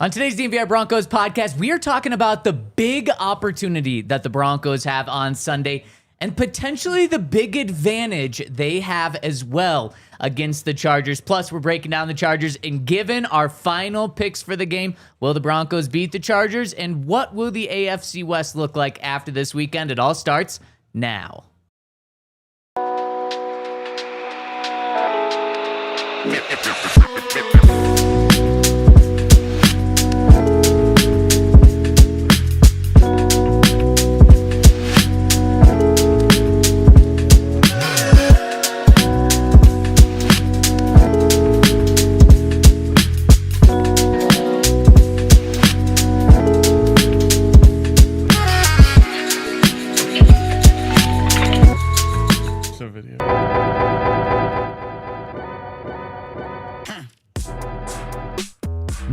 On today's DNVR Broncos podcast, we are talking about the big opportunity that the Broncos have on Sunday and potentially the big advantage they have as well against the Chargers. Plus, we're breaking down the Chargers and giving our final picks for the game. Will the Broncos beat the Chargers? And what will the AFC West look like after this weekend? It all starts now.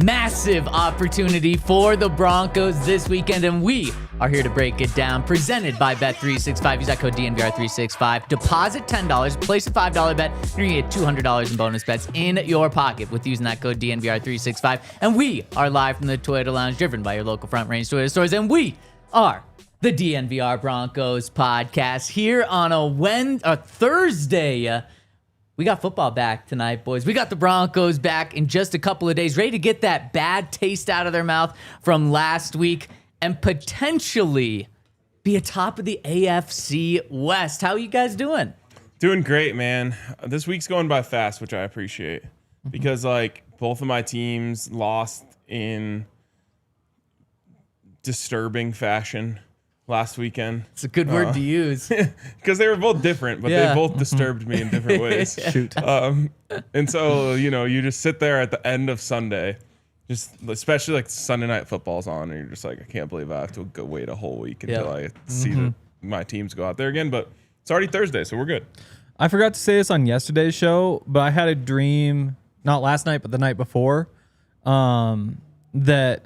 Massive opportunity for the Broncos this weekend, and we are here to break it down. Presented by Bet365. Use that code DNVR365. Deposit $10, place a $5 bet, and you're going to get $200 in bonus bets in your pocket with using that code DNVR365. And we are live from the Toyota Lounge, driven by your local Front Range Toyota stores, and we are the DNVR Broncos Podcast here on a Thursday. We got football back tonight, boys. We got the Broncos back in just a couple of days, ready to get that bad taste out of their mouth from last week and potentially be atop of the AFC West. How are you guys doing? Doing great, man. This week's going by fast, which I appreciate because, both of my teams lost in disturbing fashion last weekend. It's a good word to use. Because they were both different, but they both disturbed me in different ways. Shoot. And so, you just sit there at the end of Sunday, just especially Sunday night football's on, and you're just like, I can't believe I have to go wait a whole week until I see my teams go out there again. But it's already Thursday, so we're good. I forgot to say this on yesterday's show, but I had a dream, not last night, but the night before, that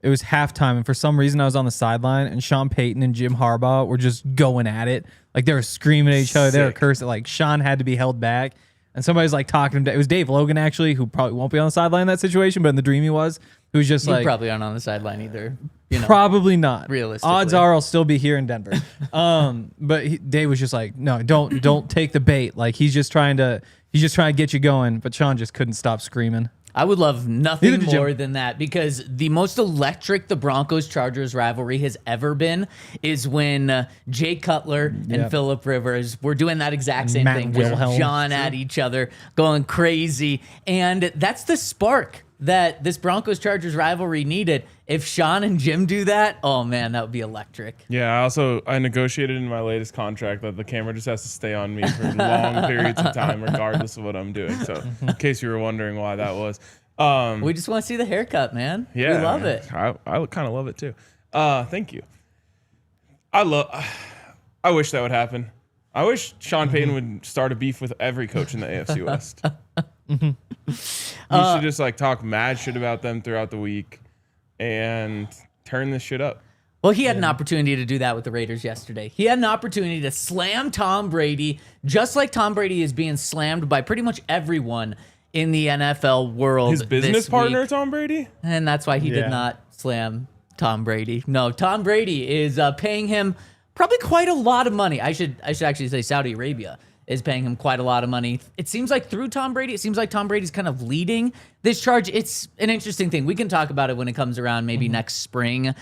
it was halftime, and for some reason I was on the sideline, and Sean Payton and Jim Harbaugh were just going at it. They were screaming at each other. They were cursing. Sean had to be held back, and somebody's talking to him. It was Dave Logan, actually, who probably won't be on the sideline in that situation, but in the dream he was. Who was just You probably aren't on the sideline either. Probably not. Realistically. Odds are I'll still be here in Denver. But Dave was just no, don't take the bait. He's just trying to get you going. But Sean just couldn't stop screaming. I would love nothing more than that, because the most electric the Broncos-Chargers rivalry has ever been is when Jay Cutler and Phillip Rivers were doing that exact same thing. Just jawing at each other, going crazy. And that's the spark that this Broncos-Chargers rivalry needed. If Sean and Jim do that, oh man, that would be electric. Yeah, I negotiated in my latest contract that the camera just has to stay on me for long periods of time, regardless of what I'm doing. So, in case you were wondering why that was. We just want to see the haircut, man. Yeah, we love it. I kind of love it too. Thank you. I wish that would happen. I wish Sean Payton would start a beef with every coach in the AFC West. He should just talk mad shit about them throughout the week and turn this shit up. Well, he had an opportunity to do that with the Raiders yesterday. He had an opportunity to slam Tom Brady, just like Tom Brady is being slammed by pretty much everyone in the NFL world. His business partner, Tom Brady? And that's why he did not slam Tom Brady. No, Tom Brady is paying him probably quite a lot of money. I should actually say Saudi Arabia is paying him quite a lot of money. It seems like through Tom Brady, it seems like Tom Brady's kind of leading this charge. It's an interesting thing. We can talk about it when it comes around, maybe next spring.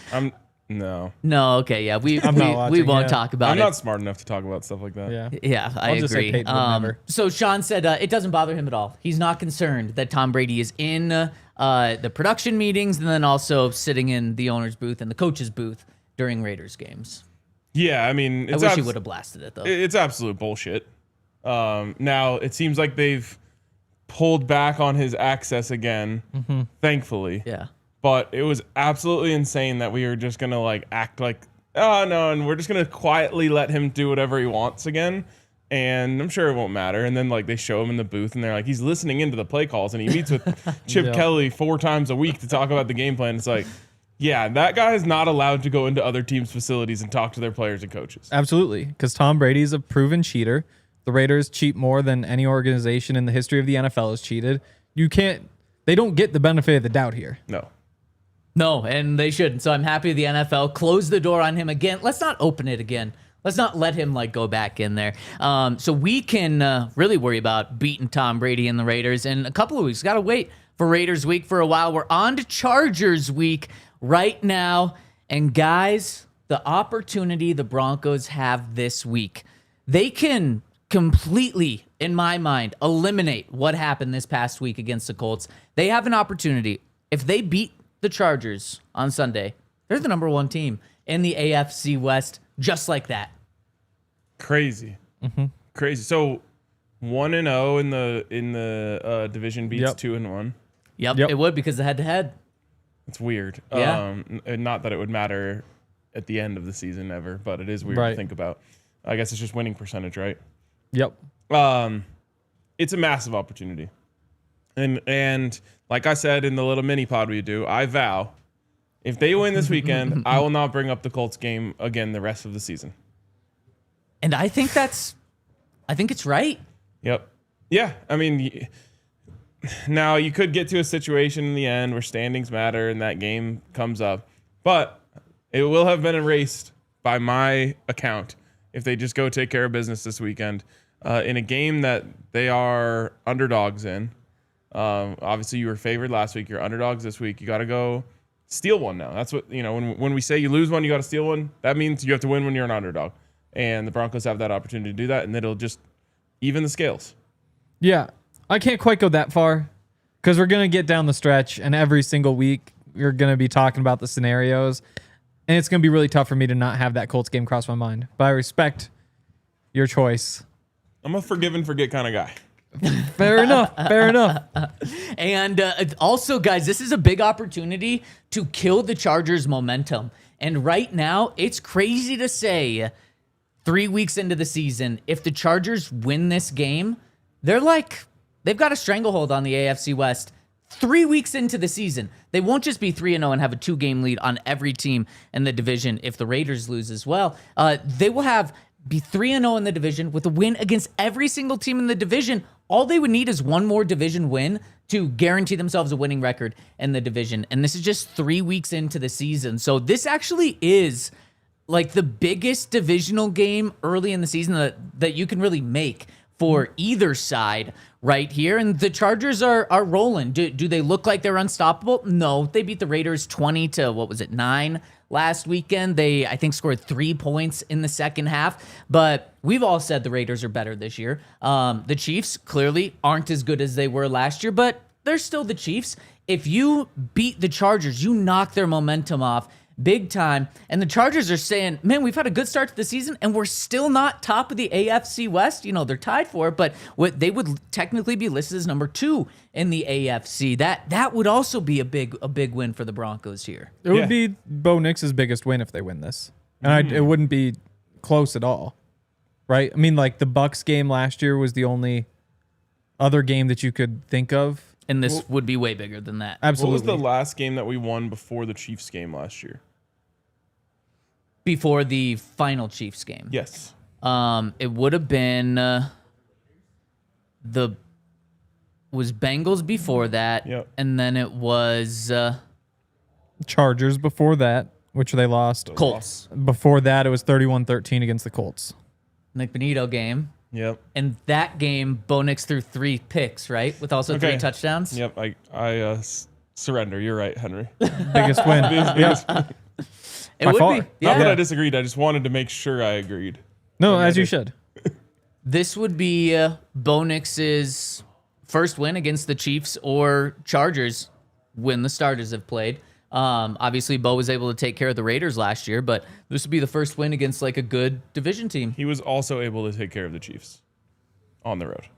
No. No, okay, yeah. We won't talk about it. I'm not smart enough to talk about stuff like that. Yeah, I agree. Just say Peyton would never. So Sean said it doesn't bother him at all. He's not concerned that Tom Brady is in the production meetings and then also sitting in the owner's booth and the coach's booth during Raiders games. Yeah, I mean, I wish he would have blasted it, though. It's absolute bullshit. Now, it seems like they've pulled back on his access again, thankfully. Yeah. But it was absolutely insane that we were just going to act like, oh, no, and we're just going to quietly let him do whatever he wants again. And I'm sure it won't matter. And then they show him in the booth and they're like, he's listening into the play calls and he meets with Chip Kelly 4 times a week to talk about the game plan. It's yeah, that guy is not allowed to go into other teams' facilities and talk to their players and coaches. Absolutely. Because Tom Brady's a proven cheater. The Raiders cheat more than any organization in the history of the NFL has cheated. They don't get the benefit of the doubt here. No. No, and they shouldn't. So I'm happy the NFL closed the door on him again. Let's not open it again. Let's not let him go back in there. So we can really worry about beating Tom Brady and the Raiders in a couple of weeks. Got to wait for Raiders week for a while. We're on to Chargers week right now. And guys, the opportunity the Broncos have this week, they can completely, in my mind, eliminate what happened this past week against the Colts. They have an opportunity. If they beat the Chargers on Sunday, they're the number 1 team in the AFC West, just like that. Crazy. Crazy. So 1-0 in the division beats 2-1. Yep, it would because of head-to-head. It's weird. Yeah. Not that it would matter at the end of the season ever, but it is weird to think about. I guess it's just winning percentage, right? Yep. It's a massive opportunity. And like I said in the little mini pod we do, I vow, if they win this weekend, I will not bring up the Colts game again the rest of the season. And I think it's right. Yep. Yeah. I mean, now you could get to a situation in the end where standings matter and that game comes up, but it will have been erased by my account if they just go take care of business this weekend in a game that they are underdogs in. Obviously, you were favored last week. You're underdogs this week. You got to go steal one now. That's what, when we say you lose one, you got to steal one. That means you have to win when you're an underdog. And the Broncos have that opportunity to do that, and it'll just even the scales. Yeah, I can't quite go that far because we're going to get down the stretch, and every single week we're going to be talking about the scenarios, and it's going to be really tough for me to not have that Colts game cross my mind. But I respect your choice. I'm a forgive and forget kind of guy. Fair enough. Fair enough. And also, guys, this is a big opportunity to kill the Chargers' momentum. And right now, it's crazy to say 3 weeks into the season, if the Chargers win this game, they've got a stranglehold on the AFC West 3 weeks into the season. They won't just be 3-0 and have a 2-game lead on every team in the division if the Raiders lose as well. They will be 3-0 in the division with a win against every single team in the division. All they would need is one more division win to guarantee themselves a winning record in the division. And this is just 3 weeks into the season. So this actually is the biggest divisional game early in the season that you can really make for either side right here. And the Chargers are rolling. Do they look like they're unstoppable? No. They beat the Raiders 20-9 last weekend. They, I think, scored 3 points in the second half. But we've all said the Raiders are better this year. The Chiefs clearly aren't as good as they were last year, but they're still the Chiefs. If you beat the Chargers, you knock their momentum off big time. And the Chargers are saying, man, we've had a good start to the season and we're still not top of the AFC West. They're tied for it, but they would technically be listed as number 2 in the AFC. That would also be a big win for the Broncos here. It would be Bo Nix's biggest win if they win this. And it wouldn't be close at all. Right? I mean, the Bucs game last year was the only other game that you could think of. And this would be way bigger than that. Absolutely. What was the last game that we won before the Chiefs game last year? Before the final Chiefs game. Yes. It would have been was Bengals before that. Yep. And then it was Chargers before that, which they lost. Colts. Before that, it was 31-13 against the Colts. Nick Benito game. Yep. And that game, Bo Nix threw 3 picks, right? With also 3 touchdowns. Yep. I surrender. You're right, Henry. Biggest win. It would be. Yeah. Not that I disagreed. I just wanted to make sure I agreed. No, as you should. This would be Bo Nix's first win against the Chiefs or Chargers when the starters have played. Obviously, Bo was able to take care of the Raiders last year, but this would be the first win against a good division team. He was also able to take care of the Chiefs on the road.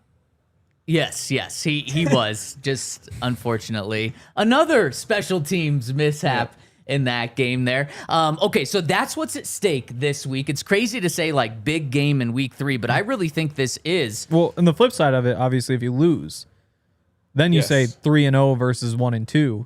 Yes, he was. Just unfortunately, another special teams mishap in that game there. Okay, so that's what's at stake this week. It's crazy to say big game in week 3, but I really think this is. Well, and the flip side of it, obviously, if you lose, then you say 3-0 versus 1-2,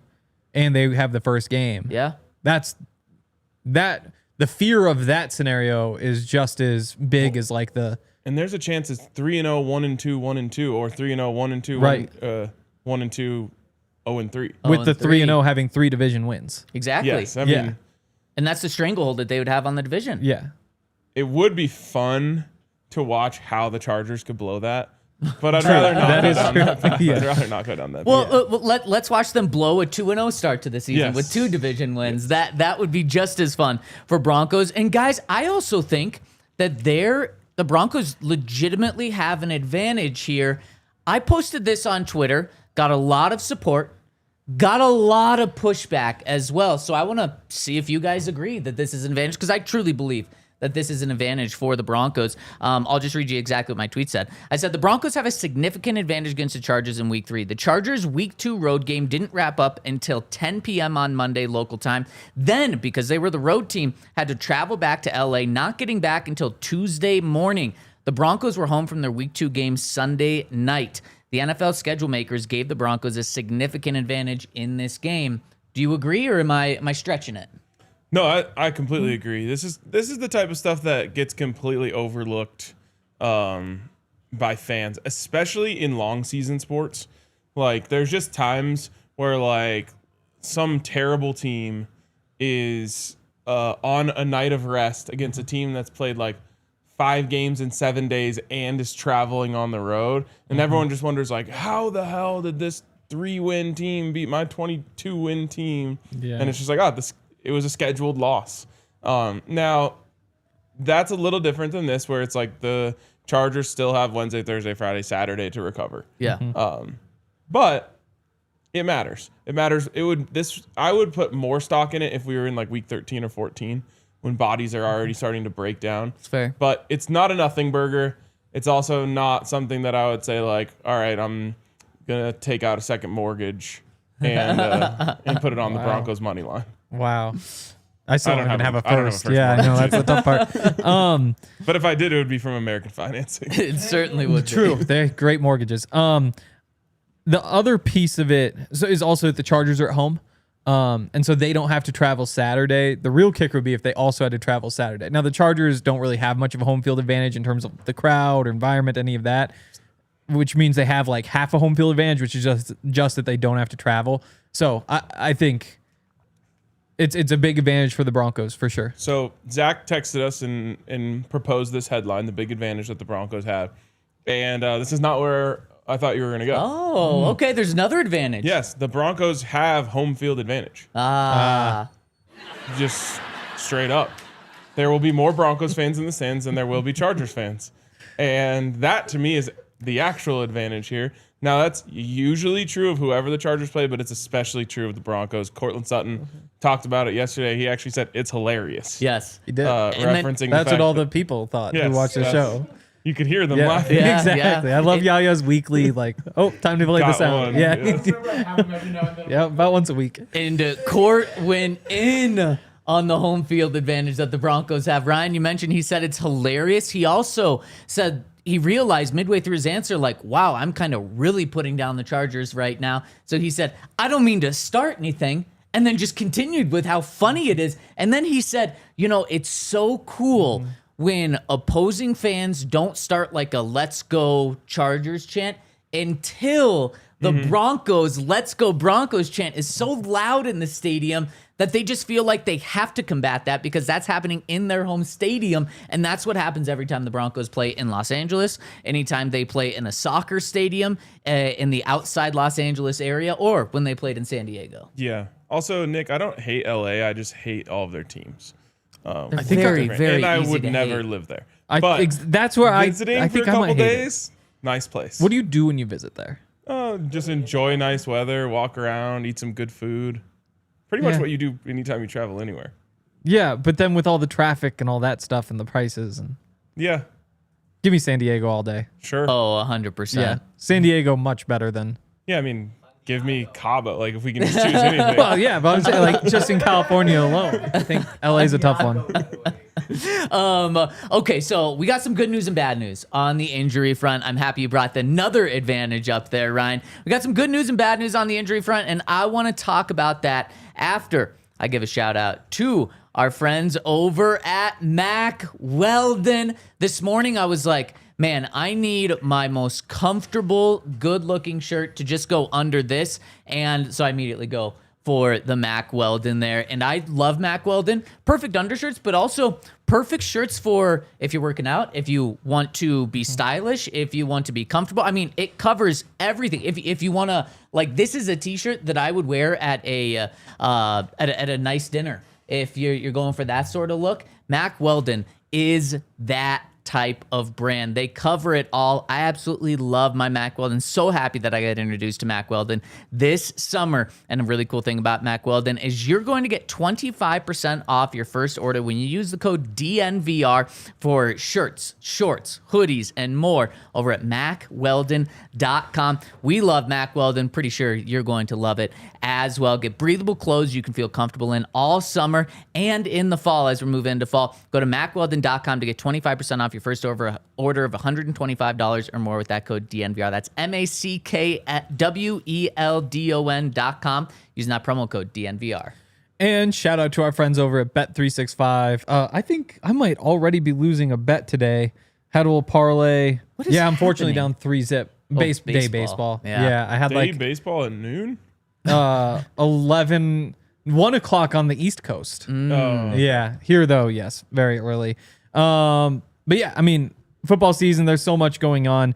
and they have the first game. Yeah. The fear of that scenario is just as big as the. And there's a chance it's 3-0, 1-2, 1-2, or 3-0, 1-2, right. 1-2, 0-3. With the 3. 3-0 having 3 division wins. Exactly. Yes, I mean, And that's the stranglehold that they would have on the division. Yeah. it would be fun to watch how the Chargers could blow that. But I'd rather not That go is down true. that path. Yeah. I'd rather not go down that Well, path. let's watch them blow a 2-0 start to the season Yes. with 2 division wins. That would be just as fun for Broncos. And guys, I also think that the Broncos legitimately have an advantage here. I posted this on Twitter, got a lot of support, got a lot of pushback as well. So I want to see if you guys agree that this is an advantage, because I truly believe that this is an advantage for the Broncos. I'll just read you exactly what my tweet said. I said, the Broncos have a significant advantage against the Chargers in Week 3. The Chargers' Week 2 road game didn't wrap up until 10 p.m. on Monday local time. Then, because they were the road team, had to travel back to L.A., not getting back until Tuesday morning. The Broncos were home from their Week 2 game Sunday night. The NFL schedule makers gave the Broncos a significant advantage in this game. Do you agree, or am I stretching it? No, I completely agree. This is the type of stuff that gets completely overlooked by fans, especially in long season sports. Like, there's just times where like some terrible team is on a night of rest against a team that's played like 5 games in 7 days and is traveling on the road, and everyone just wonders like, how the hell did this 3-win team beat my 22-win team? Yeah. And it's just like, it was a scheduled loss. Now, that's a little different than this, where it's like the Chargers still have Wednesday, Thursday, Friday, Saturday to recover. Yeah. But it matters. It matters. I would put more stock in it if we were in like week 13 or 14, when bodies are already starting to break down. It's fair. But it's not a nothing burger. It's also not something that I would say like, all right, I'm gonna take out a second mortgage and put it on the Broncos money line. Wow. I still don't even have a I don't have a first. first Yeah, I know. That's the tough part. But if I did, it would be from American Financing. It certainly would. True. They're great mortgages. The other piece of it is also that the Chargers are at home. And so they don't have to travel Saturday. The real kicker would be if they also had to travel Saturday. Now, the Chargers don't really have much of a home field advantage in terms of the crowd or environment, any of that, which means they have like half a home field advantage, which is just that they don't have to travel. So I think it's a big advantage for the Broncos for sure. So Zach texted us and proposed this headline, the big advantage that the Broncos have. And this is not where I thought you were going to go. Oh, okay. There's another advantage. Yes, the Broncos have home field advantage. Just straight up. There will be more Broncos fans in the stands than there will be Chargers fans. And that, to me, is the actual advantage here. Now, that's usually true of whoever the Chargers play, but it's especially true of the Broncos. Cortland Sutton talked about it yesterday. He actually said it's hilarious. Yes. He did. Referencing That's the what all fact the people thought Yes, who watched the yes. show. You could hear them Yeah, laughing. Yeah, exactly. yeah. I love Yaya's weekly, like, oh, time to play Got the sound. one, Yeah. yeah. Yeah, about once a week. And Court went in on the home field advantage that the Broncos have. Ryan, you mentioned he said it's hilarious. He also said he realized midway through his answer, like, wow, I'm kind of really putting down the Chargers right now. So he said, I don't mean to start anything. And then just continued with how funny it is. And then he said, it's so cool when opposing fans don't start like a let's go Chargers chant until the Broncos let's go Broncos chant is so loud in the stadium that they just feel like they have to combat that because that's happening in their home stadium. And that's what happens every time the Broncos play in Los Angeles, anytime they play in a soccer stadium in the outside Los Angeles area, or when they played in San Diego. Yeah. Also, Nick, I don't hate LA. I just hate all of their teams. I think very and I easy would to never hate. live there. But That's where visiting I for think a I couple might hate it. days, nice place. What do you do when you visit there? Just enjoy nice weather, walk around, eat some good food. Pretty much Yeah. what you do anytime you travel anywhere. Yeah, but then with all the traffic and all that stuff and the prices, and Yeah, give me San Diego all day. sure. Oh, 100%. Yeah, San Diego much better than. Yeah, I mean, give me Cabo. Like, if we can just choose anything. Well, yeah, but I'm saying like just in California alone, I think LA's a tough one. Okay, so we got some good news and bad news on the injury front. I'm happy you brought another advantage up there, Ryan. We got some good news and bad news on the injury front, and I want to talk about that after I give a shout out to our friends over at Mac Weldon. This morning I was like, man, I need my most comfortable, good-looking shirt to just go under this. And so I immediately go for the Mack Weldon there. And I love Mack Weldon. Perfect undershirts, but also perfect shirts for if you're working out, if you want to be stylish, if you want to be comfortable. I mean, it covers everything. If you want to, like, this is a t-shirt that I would wear at a nice dinner. If you're going for that sort of look, Mack Weldon is that type of brand. They cover it all. I absolutely love my Mack Weldon. So happy that I got introduced to Mack Weldon this summer. And a really cool thing about Mack Weldon is you're going to get 25% off your first order when you use the code DNVR for shirts, shorts, hoodies, and more over at MackWeldon.com. We love Mack Weldon. Pretty sure you're going to love it as well. Get breathable clothes you can feel comfortable in all summer and in the fall as we move into fall. Go to MackWeldon.com to get 25% off your first order of $125 or more with that code DNVR. That's MackWeldon.com using that promo code DNVR. And shout out to our friends over at Bet365. I think I might already be losing a bet today. Had a little parlay. What is unfortunately happening? down 3-zip. Day baseball. Yeah. I had Day baseball at noon? 1 o'clock on the East Coast. Oh. Yeah. Here, though, yes. Very early. But yeah, I mean, football season, there's so much going on,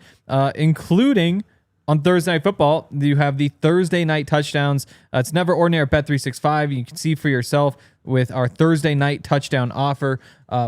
including on Thursday Night Football. You have the Thursday night touchdowns. It's never ordinary at Bet365. You can see for yourself with our Thursday night touchdown offer.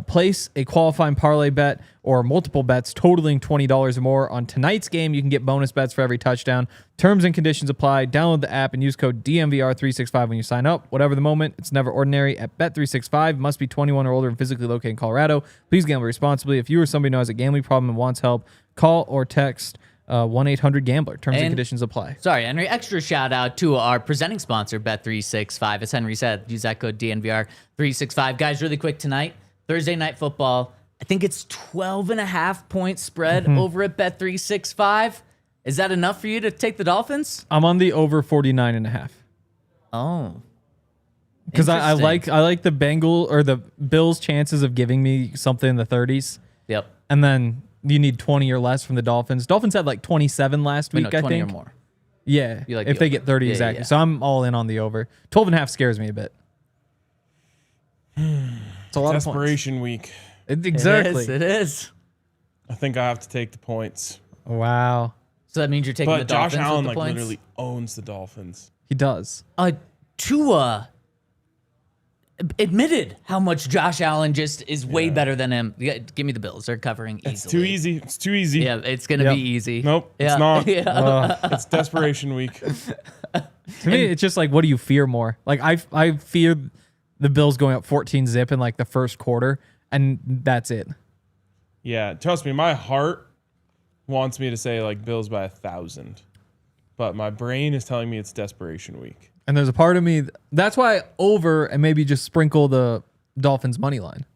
Place a qualifying parlay bet or multiple bets totaling $20 or more on tonight's game. You can get bonus bets for every touchdown. Terms and conditions apply. Download the app and use code DNVR365 when you sign up. Whatever the moment, it's never ordinary at Bet365. Must be 21 or older and physically located in Colorado. Please gamble responsibly. If you or somebody who has a gambling problem and wants help, call or text 1-800-GAMBLER. Terms and conditions apply. Sorry, Henry. Extra shout out to our presenting sponsor, Bet365. As Henry said, use that code DNVR365. Guys, really quick tonight, Thursday Night Football. I think it's 12.5 point spread over at Bet365. Is that enough for you to take the Dolphins? I'm on the over 49.5. Oh. Because I like the the Bills' chances of giving me something in the 30s. Yep. And then you need 20 or less from the Dolphins. Dolphins had like 27 last week, 20 I think. or more. Yeah, You like if the they over. get 30 Yeah, exactly. yeah. So I'm all in on the over. 12.5 scares me a bit. It's a lot of points. Desperation week. Exactly. It is. I think I have to take the points. Wow. So that means you're taking the But Josh Dolphins Allen with the points? literally owns the Dolphins. He does. Tua admitted how much Josh Allen just is way better than him. Yeah, give me the Bills. They're covering easily. It's too easy. It's too easy. Yeah, it's going to be easy. Nope, Yeah. it's not. Yeah. It's desperation week. To me, it's just like, what do you fear more? Like, I fear the Bills going up 14-zip in like the first quarter, and that's it. Yeah, trust me, my heart wants me to say like Bills by 1,000, but my brain is telling me it's desperation week. And there's a part of me, that's why over and maybe just sprinkle the Dolphins money line.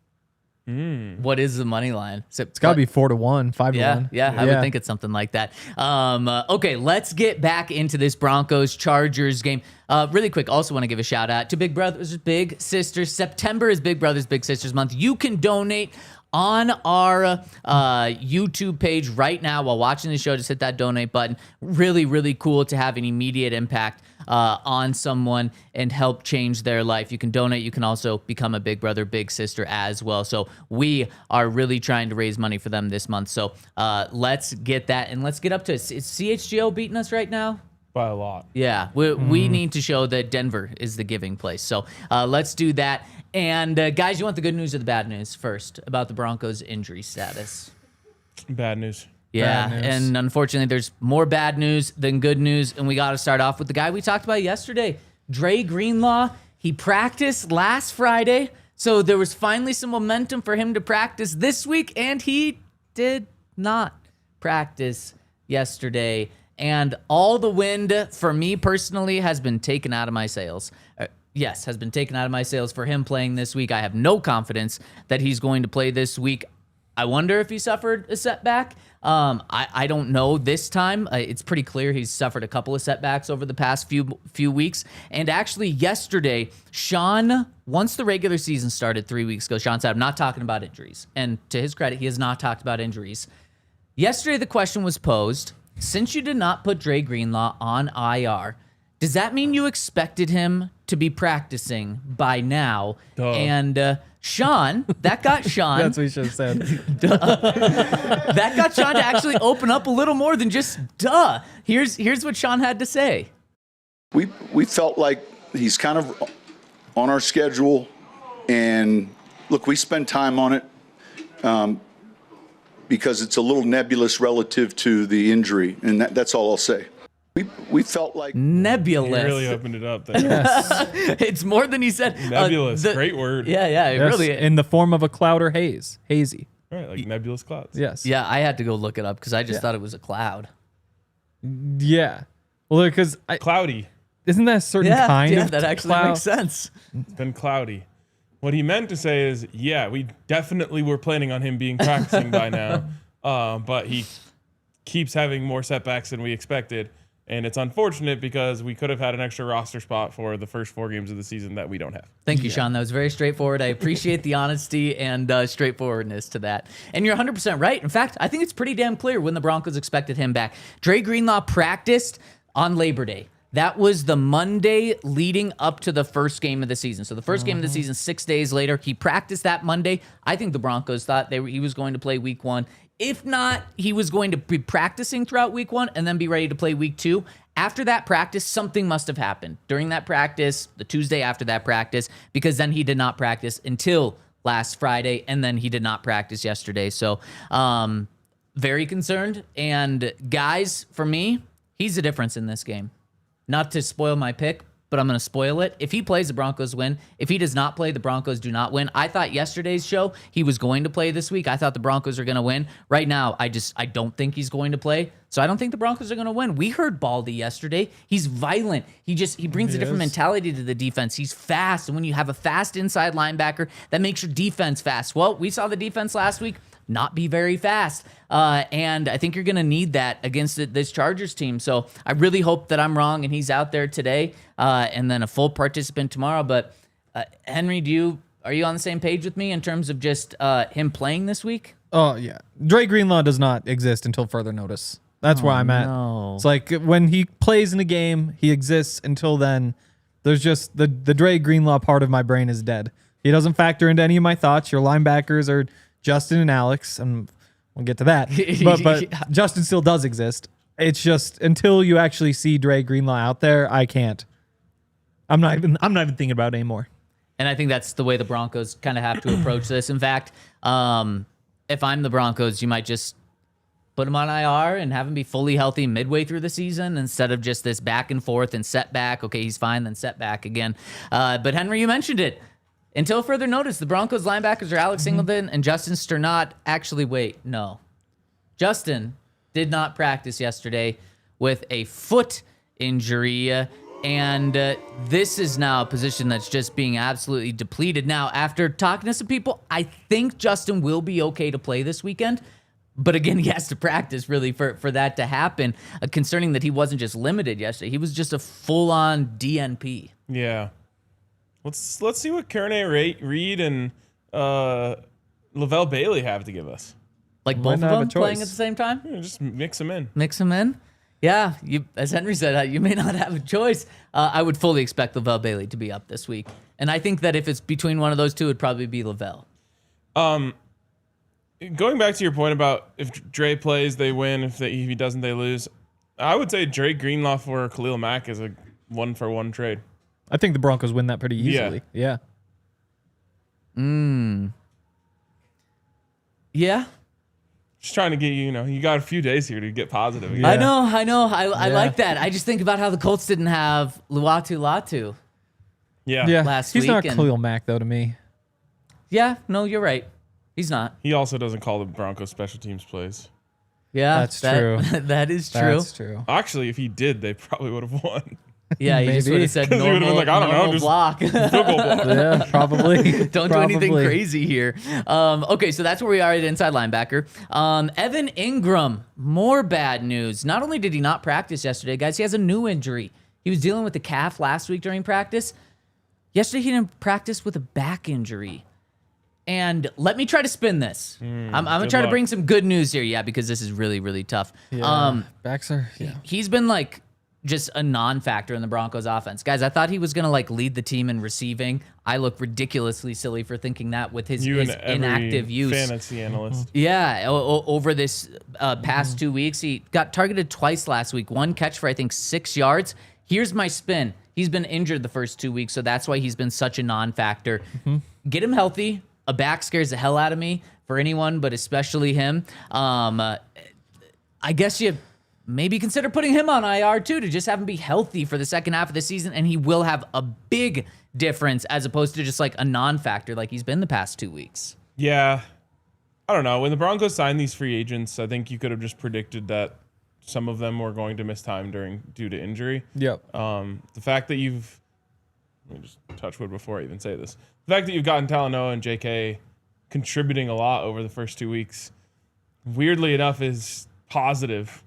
What is the money line? It's got to be 4-1, 5-1. Yeah, I would think it's something like that. Okay, let's get back into this Broncos-Chargers game. Really quick, also want to give a shout out to Big Brothers, Big Sisters. September is Big Brothers, Big Sisters month. You can donate on our YouTube page right now while watching the show. Just hit that donate button. Really, really cool to have an immediate impact on someone and help change their life. You can donate. You can also become a Big Brother, Big Sister as well. So we are really trying to raise money for them this month. So let's get that, and let's get up to, is CHGO beating us right now? By a lot. Yeah, we need to show that Denver is the giving place. So let's do that. And guys, you want the good news or the bad news first about the Broncos' injury status? Bad news. Yeah, Bad news. and unfortunately, there's more bad news than good news. And we got to start off with the guy we talked about yesterday, Dre Greenlaw. He practiced last Friday, so there was finally some momentum for him to practice this week, and he did not practice yesterday. And all the wind, for me personally, has been taken out of my sails. Yes, has been taken out of my sails for him playing this week. I have no confidence that he's going to play this week. I wonder if he suffered a setback. I don't know this time. It's pretty clear he's suffered a couple of setbacks over the past few weeks. And actually yesterday, Sean, once the regular season started 3 weeks ago, Sean said, I'm not talking about injuries. And to his credit, he has not talked about injuries. Yesterday, the question was posed, since you did not put Dre Greenlaw on IR, does that mean you expected him to be practicing by now? Duh. And Sean, that got Sean. That's what you should have said. That got Sean to actually open up a little more than just duh. Here's what Sean had to say. We felt like he's kind of on our schedule, and look, we spend time on it because it's a little nebulous relative to the injury, and that's all I'll say. We felt like Nebulous. You really opened it up there. It's more than he said. Nebulous, great word. Yeah, it Yes, really in the form of a cloud or haze. Hazy. Right, like nebulous clouds. Yes. Yeah, I had to go look it up because I just thought it was a cloud. Yeah. Well, because Cloudy. isn't that a certain kind of that actually cloud? makes sense. It's been cloudy. What he meant to say is, yeah, we definitely were planning on him being practicing by now, but he keeps having more setbacks than we expected. And it's unfortunate because we could have had an extra roster spot for the first 4 games of the season that we don't have. Thank you, Sean. That was very straightforward. I appreciate the honesty and straightforwardness to that. And you're 100% right. In fact, I think it's pretty damn clear when the Broncos expected him back. Dre Greenlaw practiced on Labor Day. That was the Monday leading up to the first game of the season. So the first game of the season, 6 days later, he practiced that Monday. I think the Broncos thought he was going to play week 1. If not, he was going to be practicing throughout week 1 and then be ready to play week 2. After that practice, something must have happened during that practice, the Tuesday after that practice, because then he did not practice until last Friday, and then he did not practice yesterday. So very concerned. And guys, for me, he's the difference in this game. Not to spoil my pick, but I'm going to spoil it. If he plays, the Broncos win. If he does not play, the Broncos do not win. I thought yesterday's show he was going to play this week. I thought the Broncos are going to win. Right now, I don't think he's going to play. So I don't think the Broncos are going to win. We heard Baldy yesterday. He's violent. He brings a different mentality to the defense. He's fast. And when you have a fast inside linebacker, that makes your defense fast. Well, we saw the defense last week not be very fast. And I think you're going to need that against this Chargers team. So I really hope that I'm wrong and he's out there today and then a full participant tomorrow. But Henry, are you on the same page with me in terms of just him playing this week? Oh, yeah. Dre Greenlaw does not exist until further notice. That's where I'm at. No. It's like when he plays in a game, he exists. Until then, there's just the Dre Greenlaw part of my brain is dead. He doesn't factor into any of my thoughts. Your linebackers are Justin and Alex, and we'll get to that. But Yeah. Justin still does exist. It's just until you actually see Dre Greenlaw out there, I can't. I'm not even thinking about it anymore. And I think that's the way the Broncos kind of have to approach this. In fact, if I'm the Broncos, you might just put him on IR and have him be fully healthy midway through the season instead of just this back and forth and setback. Okay, he's fine, then setback again. But Henry, you mentioned it. Until further notice, the Broncos linebackers are Alex Singleton and Justin Sternot. Actually, wait, no. Justin did not practice yesterday with a foot injury, and this is now a position that's just being absolutely depleted. Now, after talking to some people, I think Justin will be okay to play this weekend. But again, he has to practice really for that to happen, concerning that he wasn't just limited yesterday. He was just a full-on DNP. Yeah. Let's see what Kearney Reed and Lavelle Bailey have to give us. Like Might both not of have a them playing choice. at the same time? Yeah, just mix them in. Mix them in? Yeah, as Henry said, you may not have a choice. I would fully expect Lavelle Bailey to be up this week. And I think that if it's between one of those two, it'd probably be Lavelle. Going back to your point about if Dre plays, they win. If he doesn't, they lose. I would say Dre Greenlaw for Khalil Mack is a 1-for-1 trade. I think the Broncos win that pretty easily. Yeah. Yeah. Just trying to get you got a few days here to get positive again. Yeah. I know. I like that. I just think about how the Colts didn't have Latu. Yeah. Last He's week not and- Khalil Mack, though, to me. Yeah, no, you're right. He's not. He also doesn't call the Broncos special teams plays. Yeah, That's true. That is true. That's true. Actually, if he did, they probably would have won. Yeah, you just Maybe. would have said 'Cause he would've been normal, like, I don't know, normal just- block. Field goal block. Yeah, probably. Don't do anything Probably. crazy here. Okay, so that's where we are at inside linebacker. Evan Ingram, more bad news. Not only did he not practice yesterday, guys, he has a new injury. He was dealing with the calf last week during practice. Yesterday, he didn't practice with a back injury. And let me try to spin this. I'm gonna try to bring some good news here. Yeah, because this is really, really tough. Backs are. Yeah. He's been like just a non-factor in the Broncos offense. Guys, I thought he was gonna like lead the team in receiving. I look ridiculously silly for thinking that with his inactive use. Fantasy analyst. Yeah, over this past 2 weeks, he got targeted twice last week. One catch for I think 6 yards. Here's my spin. He's been injured the first 2 weeks, so that's why he's been such a non-factor. Get him healthy. A back scares the hell out of me for anyone, but especially him. I guess you maybe consider putting him on IR too to just have him be healthy for the second half of the season, and he will have a big difference as opposed to just like a non-factor like he's been the past 2 weeks. Yeah. I don't know. When the Broncos signed these free agents, I think you could have just predicted that some of them were going to miss time due to injury. Yep. The fact that let me just touch wood before I even say this. The fact that you've gotten Talanoa and JK contributing a lot over the first 2 weeks, weirdly enough, is positive.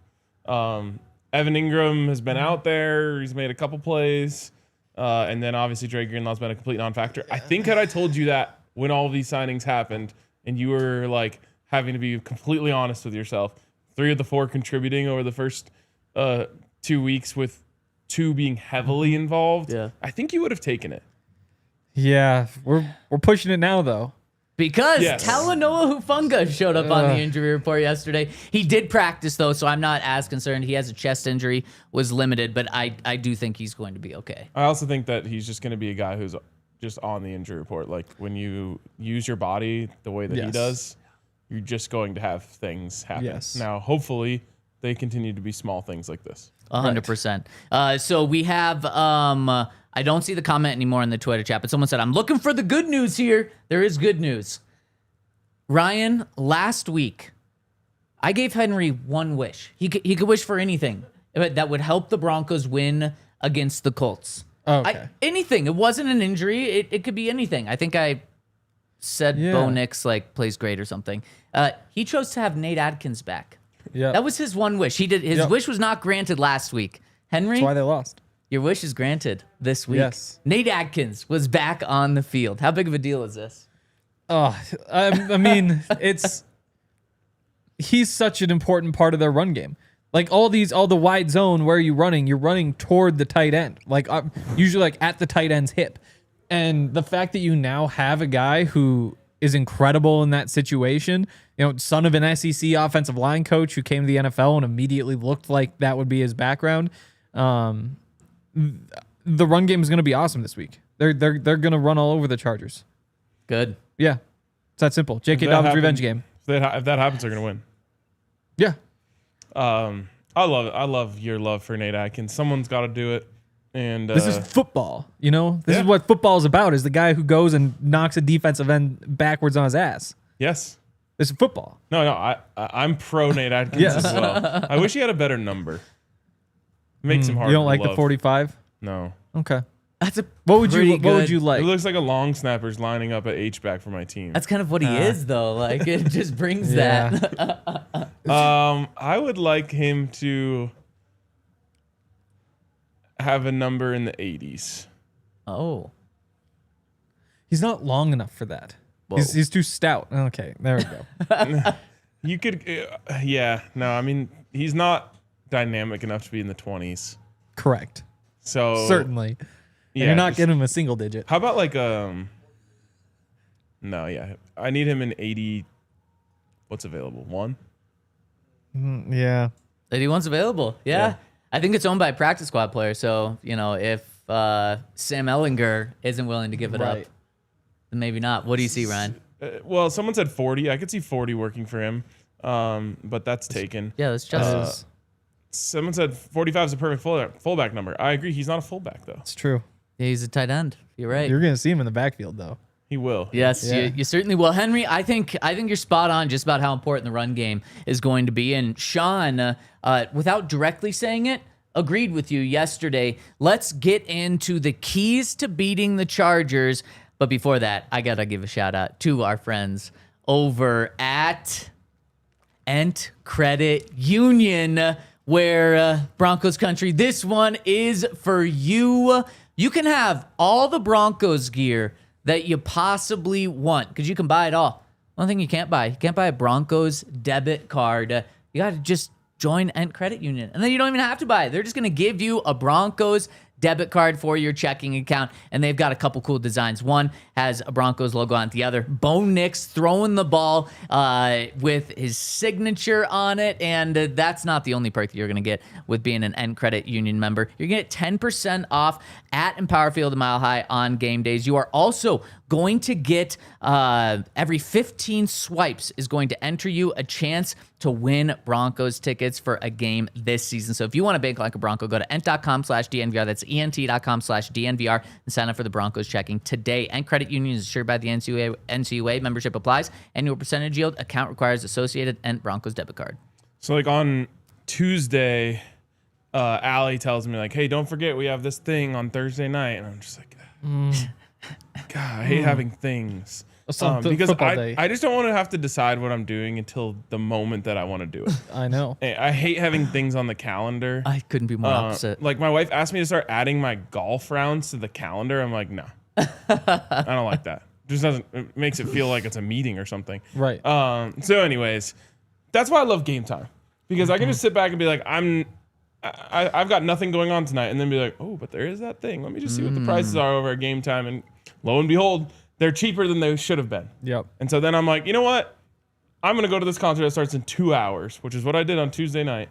Evan Ingram has been out there. He's made a couple plays. And then obviously Dre Greenlaw's been a complete non-factor. I think had I told you that when all of these signings happened and you were like having to be completely honest with yourself, 3 of the 4 contributing over the first 2 weeks with 2 being heavily involved, I think you would have taken it. Yeah, we're pushing it now though. Because Talanoa Hufanga showed up on the injury report yesterday. He did practice though, so I'm not as concerned. He has a chest injury, was limited, but I do think he's going to be okay. I also think that he's just going to be a guy who's just on the injury report. Like when you use your body the way that he does, you're just going to have things happen. Yes. Now, hopefully, they continue to be small things like this. 100%. So we have, I don't see the comment anymore in the Twitter chat, but someone said, I'm looking for the good news here. There is good news. Ryan, last week, I gave Henry one wish. He could wish for anything that would help the Broncos win against the Colts. Okay. Anything. It wasn't an injury. It could be anything. I think I said Bo Nix like plays great or something. He chose to have Nate Adkins back. Yeah. That was his one wish. His wish was not granted last week. Henry, That's why they lost. your wish is granted this week. Yes. Nate Adkins was back on the field. How big of a deal is this? I mean, he's such an important part of their run game. Like all the wide zone, where are you running? You're running toward the tight end, like usually like at the tight end's hip. And the fact that you now have a guy who is incredible in that situation, son of an SEC offensive line coach who came to the NFL and immediately looked like that would be his background. The run game is going to be awesome this week. They're going to run all over the Chargers. Good. Yeah, it's that simple. J.K. Dobbins revenge game. If that happens, they're going to win. Yeah. I love it. I love your love for Nate Adkins. Someone's got to do it. And this is football, This is what football is about, is the guy who goes and knocks a defensive end backwards on his ass. Yes. This is football. No, I'm pro Nate Adkins as well. I wish he had a better number. Makes him hard. You don't like love. the 45? No. Okay. That's a What would you like? It looks like a long snapper's lining up at H-back for my team. That's kind of what he is, though. Like, it just brings that. I would like him to have a number in the 80s. Oh. He's not long enough for that. He's too stout. Okay, there we go. You could, no, I mean, he's not dynamic enough to be in the 20s. Correct. So certainly. Yeah, you're not getting him a single digit. How about like I need him in 80. What's available? 1? Yeah. 81's available. Yeah. I think it's owned by a practice squad player. So, if Sam Ehlinger isn't willing to give it up, then maybe not. What do you see, Ryan? Well, someone said 40. I could see 40 working for him, but that's taken. Yeah, that's just. Someone said 45 is a perfect fullback number. I agree. He's not a fullback, though. It's true. Yeah, he's a tight end. You're right. You're going to see him in the backfield, though. He will. Yes, you certainly will. Henry, I think you're spot on just about how important the run game is going to be. And Sean, without directly saying it, agreed with you yesterday. Let's get into the keys to beating the Chargers. But before that, I got to give a shout out to our friends over at Ent Credit Union, where Broncos Country, this one is for you. You can have all the Broncos gear that you possibly want, because you can buy it all. One thing you can't buy a Broncos debit card. You got to just join Ent Credit Union, and then you don't even have to buy it. They're just going to give you a Broncos debit card for your checking account, and they've got a couple cool designs. One has a Broncos logo on it. The other, Bo Nix throwing the ball with his signature on it, and that's not the only perk that you're going to get with being an Ent Credit Union member. You're going to get 10% off at Empower Field and Mile High on game days. You are also going to get every 15 swipes is going to enter you a chance to win Broncos tickets for a game this season. So if you want to bank like a Bronco, go to ent.com/DNVR. That's ent.com/DNVR and sign up for the Broncos checking today. Ent Credit Union is assured by the NCUA. Membership applies. Annual percentage yield. Account requires associated Ent Broncos debit card. So like on Tuesday, Allie tells me like, hey, don't forget we have this thing on Thursday night. And I'm just like, God, I hate having things. Because I just don't want to have to decide what I'm doing until the moment that I want to do it. I know. I hate having things on the calendar. I couldn't be more opposite. Like my wife asked me to start adding my golf rounds to the calendar. I'm like, no, I don't like that. It makes it feel like it's a meeting or something. Right. So anyways, that's why I love Game Time, because I can just sit back and be like, I've got nothing going on tonight, and then be like, oh, but there is that thing. Let me just see what the prices are over at Game Time, and lo and behold, they're cheaper than they should have been. Yep. And so then I'm like, you know what? I'm going to go to this concert that starts in 2 hours, which is what I did on Tuesday night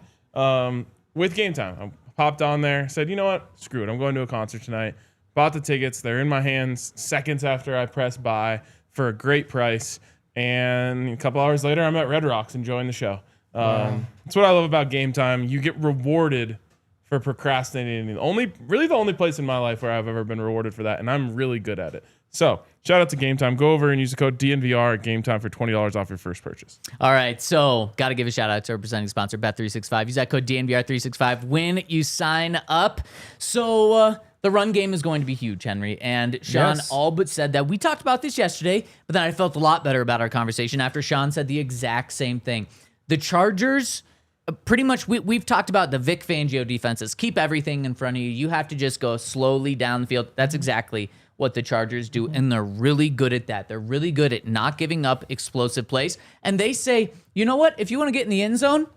with Game Time. I popped on there, said, you know what? Screw it. I'm going to a concert tonight. Bought the tickets. They're in my hands seconds after I press buy for a great price. And a couple hours later, I'm at Red Rocks enjoying the show. That's what I love about Game Time. You get rewarded for procrastinating. The only place in my life where I've ever been rewarded for that, and I'm really good at it. So shout out to Game Time. Go over and use the code DNVR at Game Time for $20 off your first purchase. All right, so got to give a shout out to our presenting sponsor, Bet365. Use that code DNVR365 when you sign up. So the run game is going to be huge, Henry. And Sean all but said that. We talked about this yesterday, but then I felt a lot better about our conversation after Sean said the exact same thing. The Chargers, pretty much, we've talked about the Vic Fangio defenses. Keep everything in front of you. You have to just go slowly down the field. That's exactly what the Chargers do, and they're really good at that. They're really good at not giving up explosive plays. And they say, you know what? If you want to get in the end zone,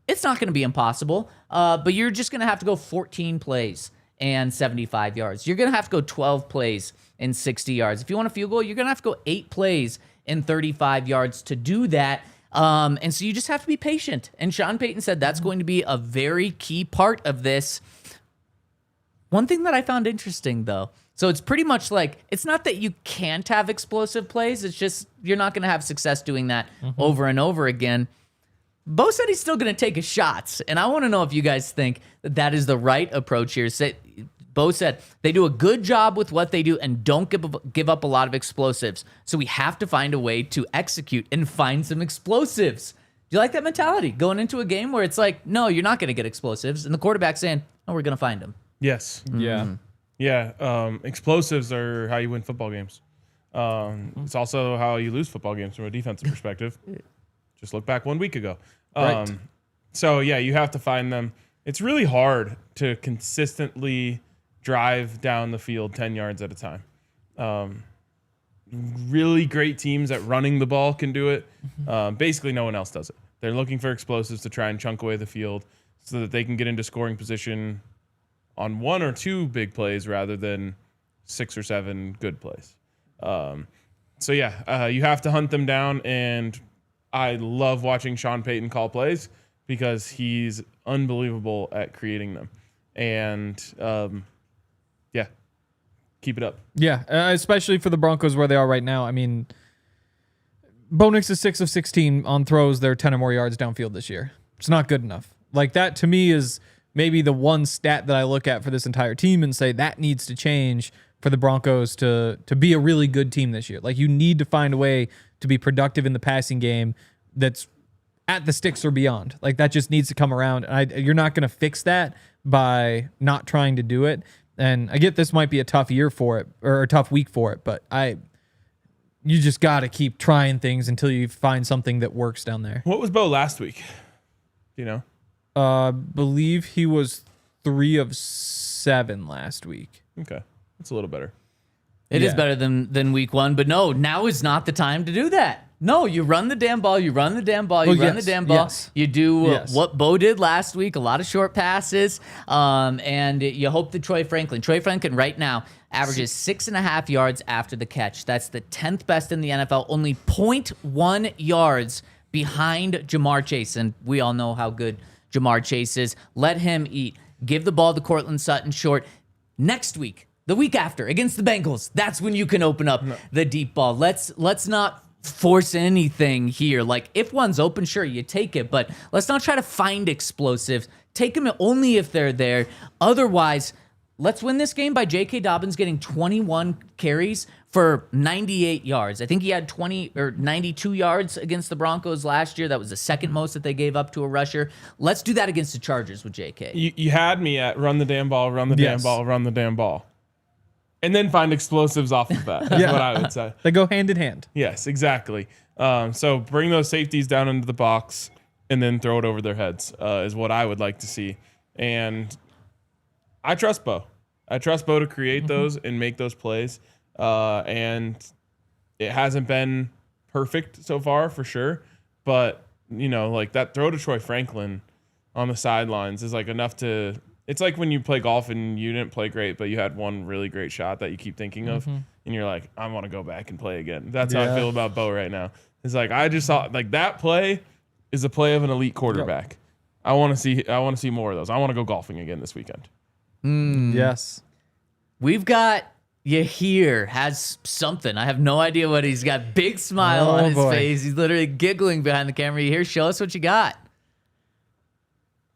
it's not going to be impossible, but you're just going to have to go 14 plays and 75 yards. You're going to have to go 12 plays and 60 yards. If you want a field goal, you're going to have to go 8 plays and 35 yards to do that. And so you just have to be patient. And Sean Payton said that's going to be a very key part of this. One thing that I found interesting, though, so it's pretty much like, it's not that you can't have explosive plays. It's just you're not going to have success doing that over and over again. Bo said he's still going to take his shots. And I want to know if you guys think that that is the right approach here. Bo said they do a good job with what they do and don't give up a lot of explosives. So we have to find a way to execute and find some explosives. Do you like that mentality? Going into a game where it's like, no, you're not going to get explosives. And the quarterback's saying, oh, we're going to find them. Yes. Yeah. Yeah. Explosives are how you win football games. It's also how you lose football games from a defensive perspective. Just look back 1 week ago. Right. So, yeah, you have to find them. It's really hard to consistently drive down the field 10 yards at a time. Really great teams at running the ball can do it. Basically, no one else does it. They're looking for explosives to try and chunk away the field so that they can get into scoring position on 1 or 2 big plays rather than 6 or 7 good plays. So, yeah, you have to hunt them down, and I love watching Sean Payton call plays because he's unbelievable at creating them. And, yeah, keep it up. Yeah, especially for the Broncos where they are right now. I mean, Bo Nix is 6 of 16 on throws. They're 10 or more yards downfield this year. It's not good enough. Like, that to me is maybe the one stat that I look at for this entire team and say that needs to change for the Broncos to be a really good team this year. Like, you need to find a way to be productive in the passing game that's at the sticks or beyond. Like, that just needs to come around. And you're not going to fix that by not trying to do it. And I get this might be a tough year for it or a tough week for it, but you just got to keep trying things until you find something that works down there. What was Bo last week? Do you know? Believe he was 3 of 7 last week. Okay. That's a little better. It is better than week 1, but no, now is not the time to do that. No, you run the damn ball, you run the damn ball, you run the damn ball. Yes. You do what Bo did last week, a lot of short passes, and you hope that Troy Franklin right now averages 6.5 yards after the catch. That's the 10th best in the NFL, only 0.1 yards behind Jamar Chase, and we all know how good Jamar Chase is. Let him eat. Give the ball to Cortland Sutton short. Next week, the week after, against the Bengals, that's when you can open up the deep ball. Let's not force anything here. Like, if one's open, sure, you take it, but let's not try to find explosives. Take them only if they're there. Otherwise, let's win this game by J.K. Dobbins getting 21 carries for 98 yards. I think he had 20 or 92 yards against the Broncos last year. That was the second most that they gave up to a rusher. Let's do that against the Chargers with J.K. You had me at run the damn ball, run the damn ball, run the damn ball. And then find explosives off of that. That's what I would say. They go hand in hand. Yes, exactly. So bring those safeties down into the box and then throw it over their heads is what I would like to see. And I trust Bo. I trust Bo to create those and make those plays. And it hasn't been perfect so far, for sure. But, like that throw to Troy Franklin on the sidelines is like enough to... It's like when you play golf and you didn't play great, but you had one really great shot that you keep thinking of, and you're like, I want to go back and play again. That's how I feel about Bo right now. It's like I just saw like that play is a play of an elite quarterback. I want to see more of those. I want to go golfing again this weekend. Yes. We've got Yahir has something. I have no idea what he's got. Big smile on his face. He's literally giggling behind the camera. Yahir, show us what you got.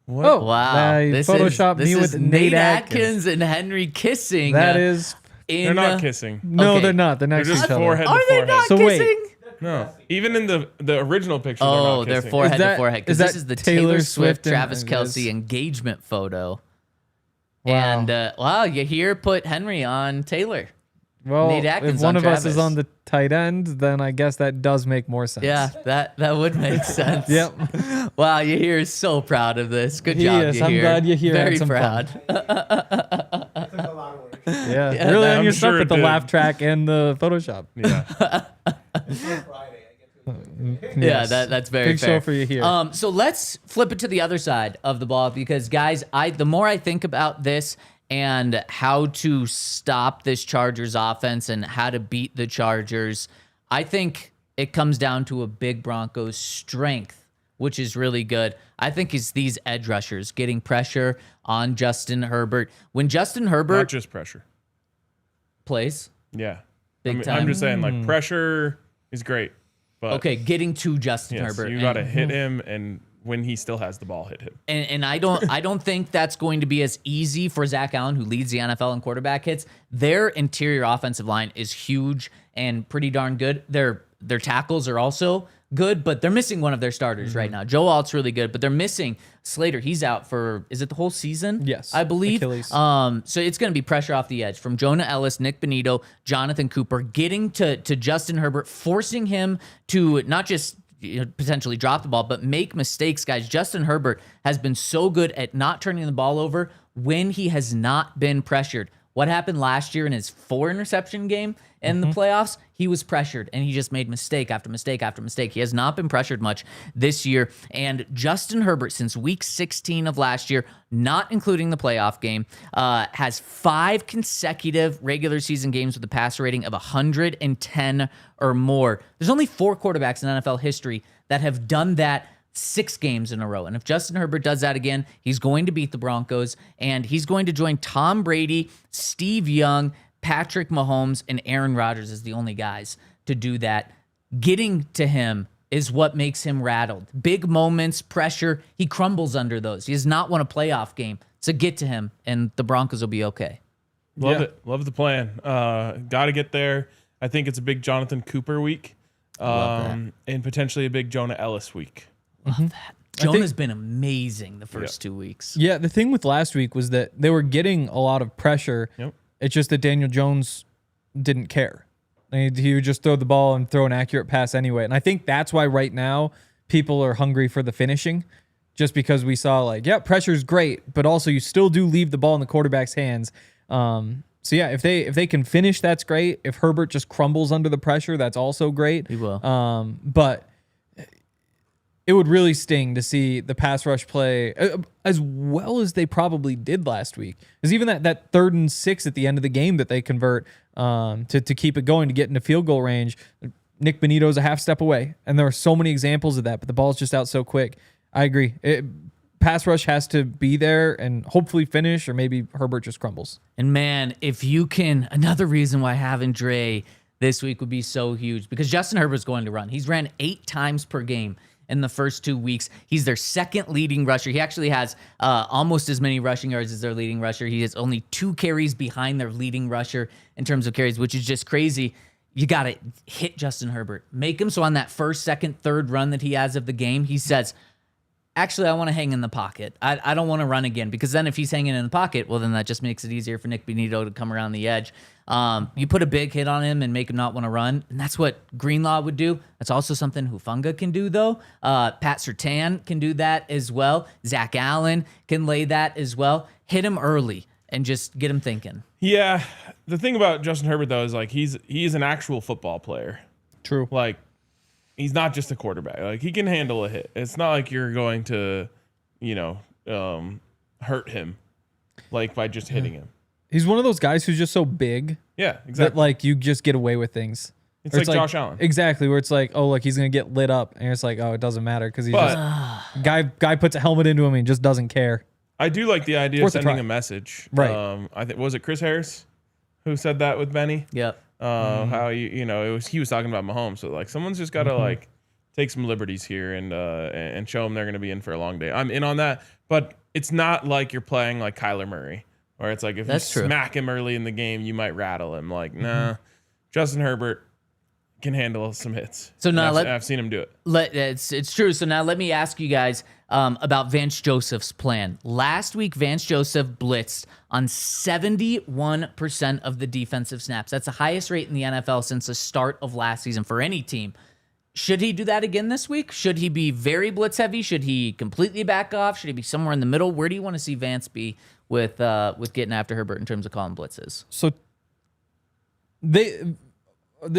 What? Oh, wow. This me with Nate Atkins and Henry kissing. That is... They're not kissing. No, they're not. They're next They're to just each other. forehead Are to they forehead. not So wait. kissing? No. Even in the original picture, they're not They're kissing. forehead Is that- to forehead. is Because this that is the Taylor Taylor Swift, Swift and- Travis Kelce engagement photo. Wow. And, Yahir put Henry on Taylor. Well, Nate Atkins if one on of us is Travis. on the tight end, then I guess that does make more sense. Yeah, that would make sense. Yep. Wow, Yahir is so proud of this. Good He job, is. Yahir. I'm glad Yahir had Very some proud. Yeah. Really on I'm your sure stuff it with the did. laugh track and the Photoshop. Yeah. Yeah, that's very Big fair. show for Yahir. So let's flip it to the other side of the ball because, guys, the more I think about this and how to stop this Chargers offense and how to beat the Chargers, I think it comes down to a big Broncos strength, which is really good. I think it's these edge rushers getting pressure on Justin Herbert. When Justin Not Herbert just pressure. plays, Yeah. Big I'm time. just saying, like, pressure is great. But okay, getting to Justin yes, Herbert. you got to hit him, and when he still has the ball, hit him. And I don't think that's going to be as easy for Zach Allen, who leads the NFL in quarterback hits. Their interior offensive line is huge and pretty darn good. Their tackles are also good, but they're missing one of their starters right now. Joe Alt's really good, but they're missing Slater. He's out for, is it the whole season? Yes, I believe. Achilles. So it's going to be pressure off the edge from Jonah Ellis, Nick Benito, Jonathan Cooper, getting to Justin Herbert, forcing him to not just potentially drop the ball, but make mistakes, guys. Justin Herbert has been so good at not turning the ball over when he has not been pressured. What happened last year in his 4-interception game in the playoffs? He was pressured, and he just made mistake after mistake after mistake. He has not been pressured much this year. And Justin Herbert, since week 16 of last year, not including the playoff game, has 5 consecutive regular season games with a passer rating of 110 or more. There's only 4 quarterbacks in NFL history that have done that 6 games in a row. And if Justin Herbert does that again, he's going to beat the Broncos, and he's going to join Tom Brady, Steve Young, Patrick Mahomes, and Aaron Rodgers as the only guys to do that. Getting to him is what makes him rattled. Big moments, pressure, he crumbles under those. He does not want a playoff game. So get to him, and the Broncos will be okay. Love it. Love the plan. Got to get there. I think it's a big Jonathan Cooper week, and potentially a big Jonah Ellis week. Love that. Jonah's been amazing the first 2 weeks. Yeah, the thing with last week was that they were getting a lot of pressure. Yep. It's just that Daniel Jones didn't care. He would just throw the ball and throw an accurate pass anyway. And I think that's why right now people are hungry for the finishing, just because we saw pressure's great, but also you still do leave the ball in the quarterback's hands. So yeah, if they can finish, that's great. If Herbert just crumbles under the pressure, that's also great. He will. But it would really sting to see the pass rush play as well as they probably did last week. Because even that 3rd and 6 at the end of the game that they convert to keep it going, to get into field goal range, Nick Benito's a half step away. And there are so many examples of that, but the ball's just out so quick. I agree. Pass rush has to be there and hopefully finish, or maybe Herbert just crumbles. And man, if you can, another reason why having Dre this week would be so huge, because Justin Herbert's going to run. He's ran 8 times per game in the first 2 weeks. He's their 2nd leading rusher. He actually has almost as many rushing yards as their leading rusher. He has only 2 carries behind their leading rusher in terms of carries, which is just crazy. You got to hit Justin Herbert. Make him so on that 1st, 2nd, 3rd run that he has of the game, he says, actually, I want to hang in the pocket. I don't want to run again, because then if he's hanging in the pocket, well, then that just makes it easier for Nick Benito to come around the edge. You put a big hit on him and make him not want to run, and that's what Greenlaw would do. That's also something Hufanga can do, though. Pat Surtain can do that as well. Zach Allen can lay that as well. Hit him early and just get him thinking. Yeah, the thing about Justin Herbert, though, is like he's an actual football player. True. Like, he's not just a quarterback. Like, he can handle a hit. It's not like you're going to, hurt him, like, by just hitting him. He's one of those guys who's just so big. Yeah, exactly. That, like, you just get away with things. It's like Josh Allen. Exactly, where it's like, oh, look, he's going to get lit up. And it's like, oh, it doesn't matter because he's just... Guy puts a helmet into him and he just doesn't care. I do like the idea of sending a message. Right. I think, was it Chris Harris who said that with Benny? Yep. How he was talking about Mahomes. So like someone's just got to like take some liberties here and show them they're going to be in for a long day. I'm in on that, but it's not like you're playing like Kyler Murray, where it's like if you smack him early in the game, you might rattle him. Like nah, Justin Herbert can handle some hits. So now I've seen him do it. It's true. So now let me ask you guys about Vance Joseph's plan. Last week, Vance Joseph blitzed on 71% of the defensive snaps. That's the highest rate in the NFL since the start of last season for any team. Should he do that again this week? Should he be very blitz heavy? Should he completely back off? Should he be somewhere in the middle? Where do you want to see Vance be with getting after Herbert in terms of calling blitzes? So the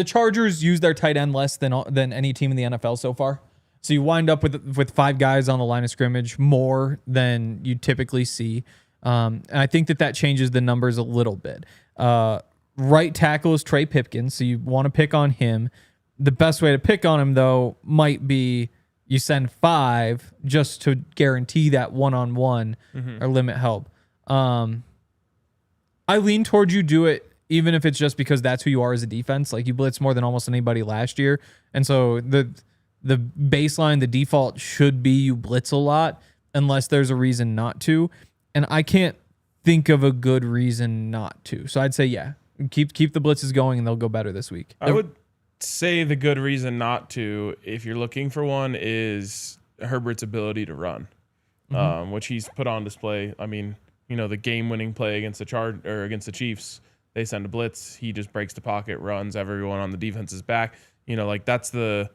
Chargers use their tight end less than any team in the NFL so far. So you wind up with 5 guys on the line of scrimmage, more than you typically see. And I think that changes the numbers a little bit. Right tackle is Trey Pipkins, so you want to pick on him. The best way to pick on him, though, might be you send 5 just to guarantee that one-on-one or limit help. I lean towards you do it, even if it's just because that's who you are as a defense. Like, you blitz more than almost anybody last year. And so the baseline, the default should be you blitz a lot unless there's a reason not to. And I can't think of a good reason not to. So I'd say, yeah, keep the blitzes going and they'll go better this week. I would say the good reason not to, if you're looking for one, is Herbert's ability to run, which he's put on display. I mean, the game-winning play against the Chiefs, they send a blitz. He just breaks the pocket, runs everyone on the defense's back. That's the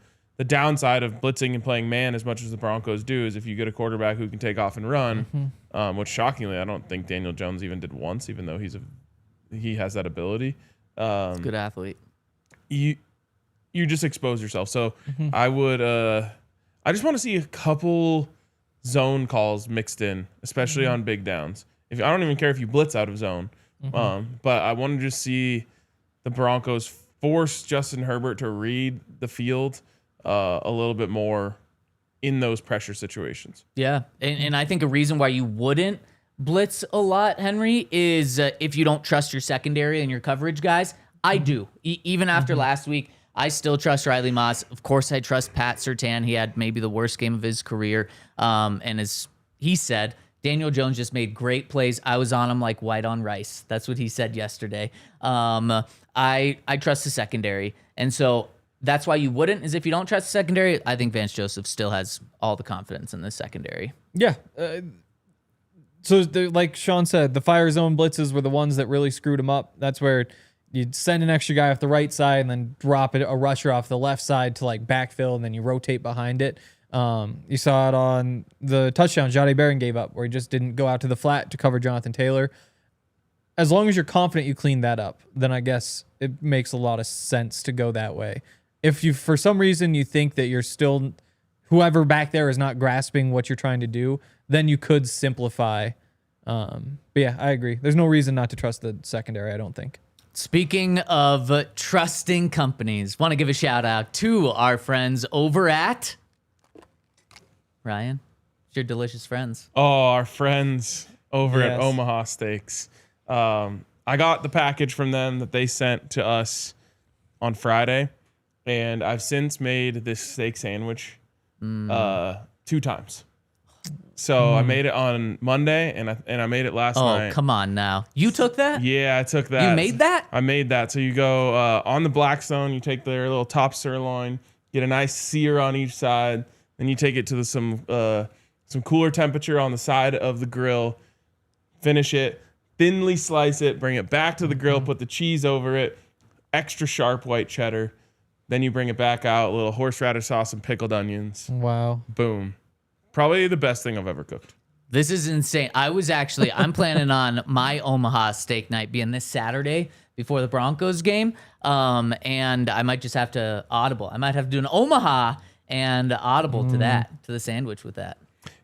downside of blitzing and playing man as much as the Broncos do, is if you get a quarterback who can take off and run, which shockingly I don't think Daniel Jones even did once, even though he has that ability. Good athlete. You just expose yourself. So I would I just want to see a couple zone calls mixed in, especially on big downs. I don't even care if you blitz out of zone. But I want to just see the Broncos force Justin Herbert to read the field a little bit more in those pressure situations. Yeah, and I think a reason why you wouldn't blitz a lot, Henry, is if you don't trust your secondary and your coverage guys. I do. Even after last week, I still trust Riley Moss. Of course, I trust Pat Surtain. He had maybe the worst game of his career. And as he said, Daniel Jones just made great plays. I was on him like white on rice. That's what he said yesterday. I trust the secondary. And so that's why you wouldn't, is if you don't trust the secondary. I think Vance Joseph still has all the confidence in the secondary. Yeah. So like Sean said, the fire zone blitzes were the ones that really screwed him up. That's where you'd send an extra guy off the right side and then drop a rusher off the left side to like backfill, and then you rotate behind it. You saw it on the touchdown Jahdae Barron gave up, where he just didn't go out to the flat to cover Jonathan Taylor. as long as you're confident you clean that up, then I guess it makes a lot of sense to go that way. If you, for some reason, you think that you're still, whoever back there is not grasping what you're trying to do, then you could simplify. But yeah, I agree. There's no reason not to trust the secondary, I don't think. Speaking of trusting companies, want to give a shout out to our friends over at Ryan. It's your delicious friends. Oh, our friends over at Yes. Omaha Steaks. I got the package from them that they sent to us on Friday, and I've since made this steak sandwich 2 times. So I made it on Monday, and I made it last night. Oh, come on now. You took that? Yeah, I took that. You made that? I made that. So you go on the Blackstone, you take their little top sirloin, get a nice sear on each side, then you take it to some cooler temperature on the side of the grill, finish it, thinly slice it, bring it back to the grill, put the cheese over it, extra sharp white cheddar. Then you bring it back out, a little horseradish sauce and pickled onions. Wow. Boom. Probably the best thing I've ever cooked. This is insane. I'm planning on my Omaha steak night being this Saturday before the Broncos game. And I might just have to audible. I might have to do an Omaha and audible to the sandwich with that.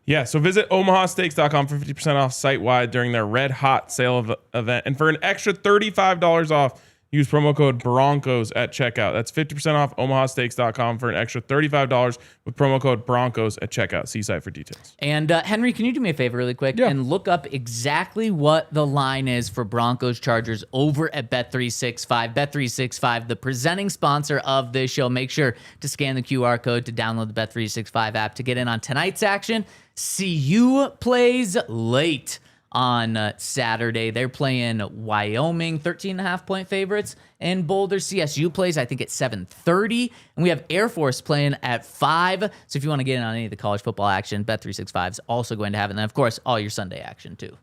Yeah, so visit omahasteaks.com for 50% off site-wide during their Red Hot sale event. And for an extra $35 off, use promo code Broncos at checkout. That's 50% off omahasteaks.com for an extra $35 with promo code Broncos at checkout. See site for details. And Henry, can you do me a favor really quick and look up exactly what the line is for Broncos Chargers over at Bet365. Bet365, the presenting sponsor of this show. Make sure to scan the QR code to download the Bet365 app to get in on tonight's action. CU plays late on Saturday. They're playing Wyoming, 13.5-point favorites, and Boulder. CSU plays, I think, at 7:30, and we have Air Force playing at 5. So if you want to get in on any of the college football action, Bet365 is also going to have it. And then, of course, all your Sunday action, too.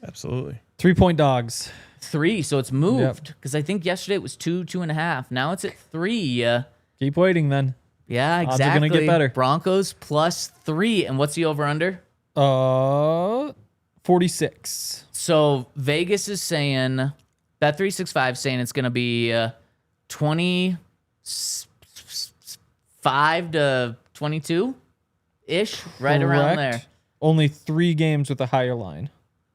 Absolutely. 3-point dogs. 3, so it's moved, because I think yesterday it was 2.5. Now it's at 3. Keep waiting then. Yeah, Odds exactly. are gonna get better. Broncos plus 3. And what's the over-under? 46. So Vegas is saying, Bet365 saying it's going to be 25 to 22-ish, right around Correct. there. Only 3 games with a higher line.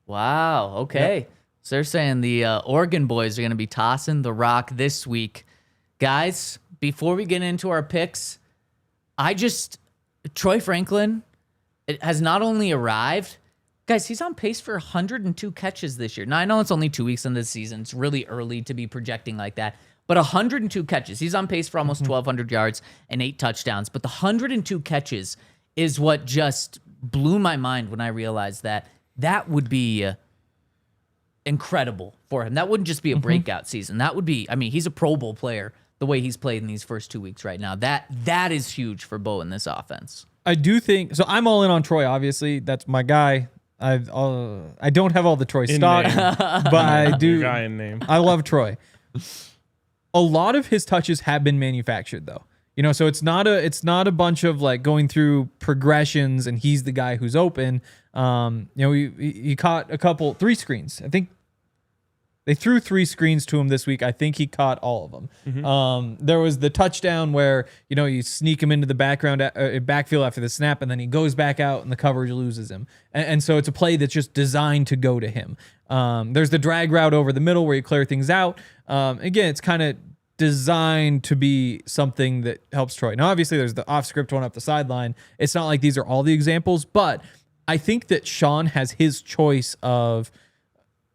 Wow, okay. Yep. So they're saying the Oregon boys are going to be tossing the rock this week. Guys, before we get into our picks, Troy Franklin, it has not only arrived, guys, he's on pace for 102 catches this year. Now, I know it's only 2 weeks into the season. It's really early to be projecting like that. But 102 catches. He's on pace for almost 1,200 yards and 8 touchdowns. But the 102 catches is what just blew my mind when I realized that would be incredible for him. That wouldn't just be a breakout season. That would be, I mean, he's a Pro Bowl player the way he's played in these first 2 weeks right now. That is huge for Bo in this offense. I do think so. I'm all in on Troy. Obviously, that's my guy. I don't have all the Troy stock, but I do. Your guy in name. I love Troy. A lot of his touches have been manufactured, though. You know, so it's not a bunch of like going through progressions and he's the guy who's open. You know, he caught 3 screens. I think they threw 3 screens to him this week. I think he caught all of them. There was the touchdown where, you know, you sneak him into the backfield after the snap, and then he goes back out and the coverage loses him. And so it's a play that's just designed to go to him. There's the drag route over the middle where you clear things out. Again, it's kind of designed to be something that helps Troy. Now, obviously, there's the off-script one up the sideline. It's not like these are all the examples, but I think that Sean has his choice of,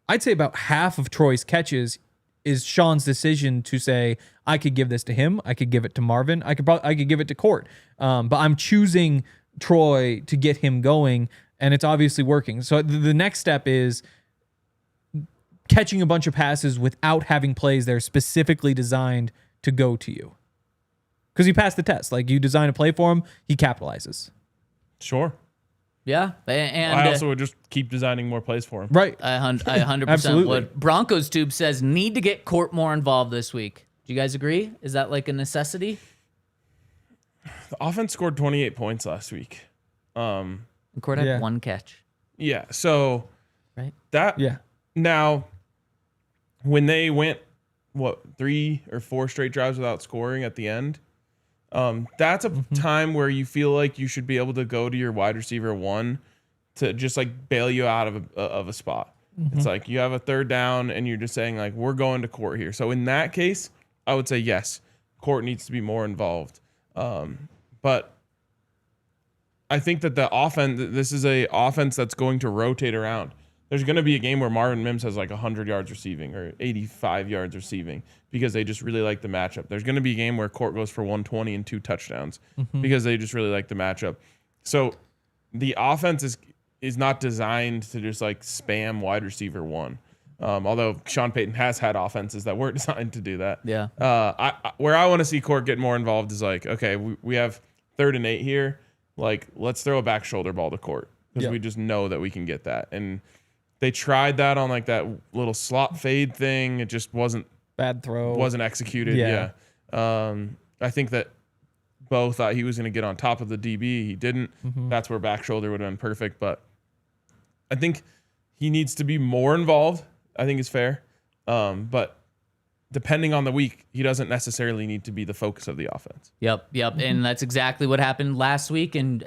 I'd say about half of Troy's catches is Sean's decision to say, I could give this to him, I could give it to Marvin, I could give it to Court. But I'm choosing Troy to get him going, and it's obviously working. So the next step is catching a bunch of passes without having plays that are specifically designed to go to you. Because he passed the test. Like, you design a play for him, he capitalizes. Sure. Yeah, and I also would just keep designing more plays for him. Right. I 100% Absolutely. would. Broncos Tube says need to get Court more involved this week. Do you guys agree? Is that like a necessity? The offense scored 28 points last week. And Court had 1 catch. Yeah. So right. that Yeah. Now when they went, 3 or 4 straight drives without scoring at the end, that's a time where you feel like you should be able to go to your wide receiver 1 to just like bail you out of a spot. It's like you have a 3rd down and you're just saying like, we're going to Court here. So in that case, I would say yes, Court needs to be more involved. But I think that this is a offense that's going to rotate around. There's going to be a game where Marvin Mims has like 100 yards receiving or 85 yards receiving because they just really like the matchup. There's going to be a game where Court goes for 120 and 2 touchdowns because they just really like the matchup. So the offense is not designed to just like spam wide receiver 1. Although Sean Payton has had offenses that were designed to do that. Yeah. Where I want to see Court get more involved is like, okay, we have 3rd and 8 here. Like, let's throw a back shoulder ball to Court because we just know that we can get that. And they tried that on like that little slot fade thing. It just wasn't bad throw. Wasn't executed. Yeah. I think that Bo thought he was going to get on top of the DB. He didn't. That's where back shoulder would have been perfect. But I think he needs to be more involved. I think is fair. But depending on the week, he doesn't necessarily need to be the focus of the offense. Yep. And that's exactly what happened last week. And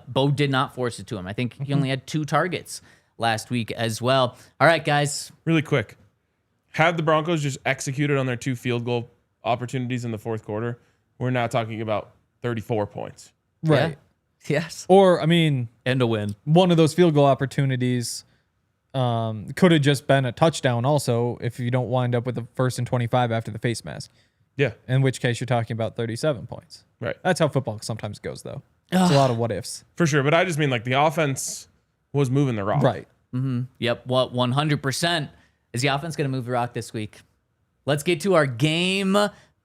Bo did not force it to him. I think he only had 2 targets last week as well. All right, guys. Really quick. Had the Broncos just executed on their 2 field goal opportunities in the 4th quarter, we're now talking about 34 points. Right. Yeah. Yes. Or, I mean, and a win. One of those field goal opportunities could have just been a touchdown also if you don't wind up with a 1st and 25 after the face mask. Yeah. In which case you're talking about 37 points. Right. That's how football sometimes goes, though. It's a lot of what ifs. For sure. But I just mean like the offense was moving the rock. Right. Yep. 100%. Is the offense going to move the rock this week? Let's get to our game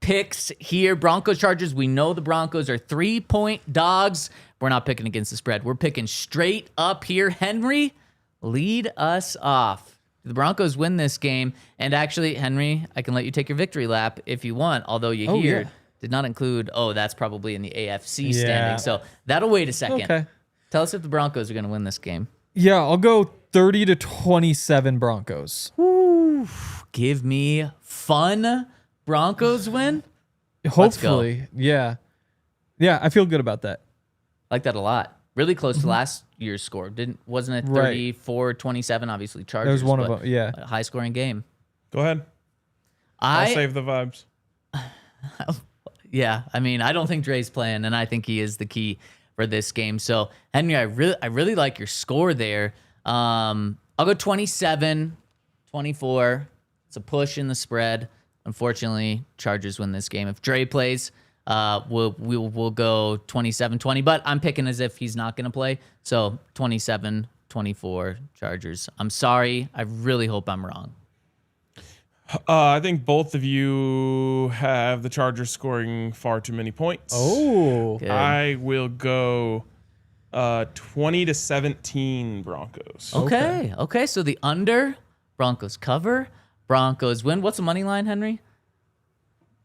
picks here. Broncos Chargers. We know the Broncos are 3-point dogs. We're not picking against the spread. We're picking straight up here. Henry, lead us off. The Broncos win this game. And actually, Henry, I can let you take your victory lap if you want, although you did not include, that's probably in the AFC standing. So that'll wait a second. Okay. Tell us if the Broncos are going to win this game. Yeah, I'll go 30-27 Broncos. Ooh, give me fun Broncos win. Hopefully. Yeah. Yeah, I feel good about that. I like that a lot. Really close to last year's score. Wasn't it 34-27? Obviously, Chargers. There was one of them. Yeah. A high scoring game. Go ahead. I'll save the vibes. Yeah, I mean, I don't think Dre's playing, and I think he is the key for this game. So, Henry, I really like your score there. I'll go 27-24. It's a push in the spread. Unfortunately, Chargers win this game. If Dre plays, we'll go 27-20, but I'm picking as if he's not going to play. So 27-24 Chargers. I'm sorry. I really hope I'm wrong. I think both of you have the Chargers scoring far too many points. Oh. Good. I will go 20-17 Broncos. Okay. So the under, Broncos cover, Broncos win. What's the money line, Henry?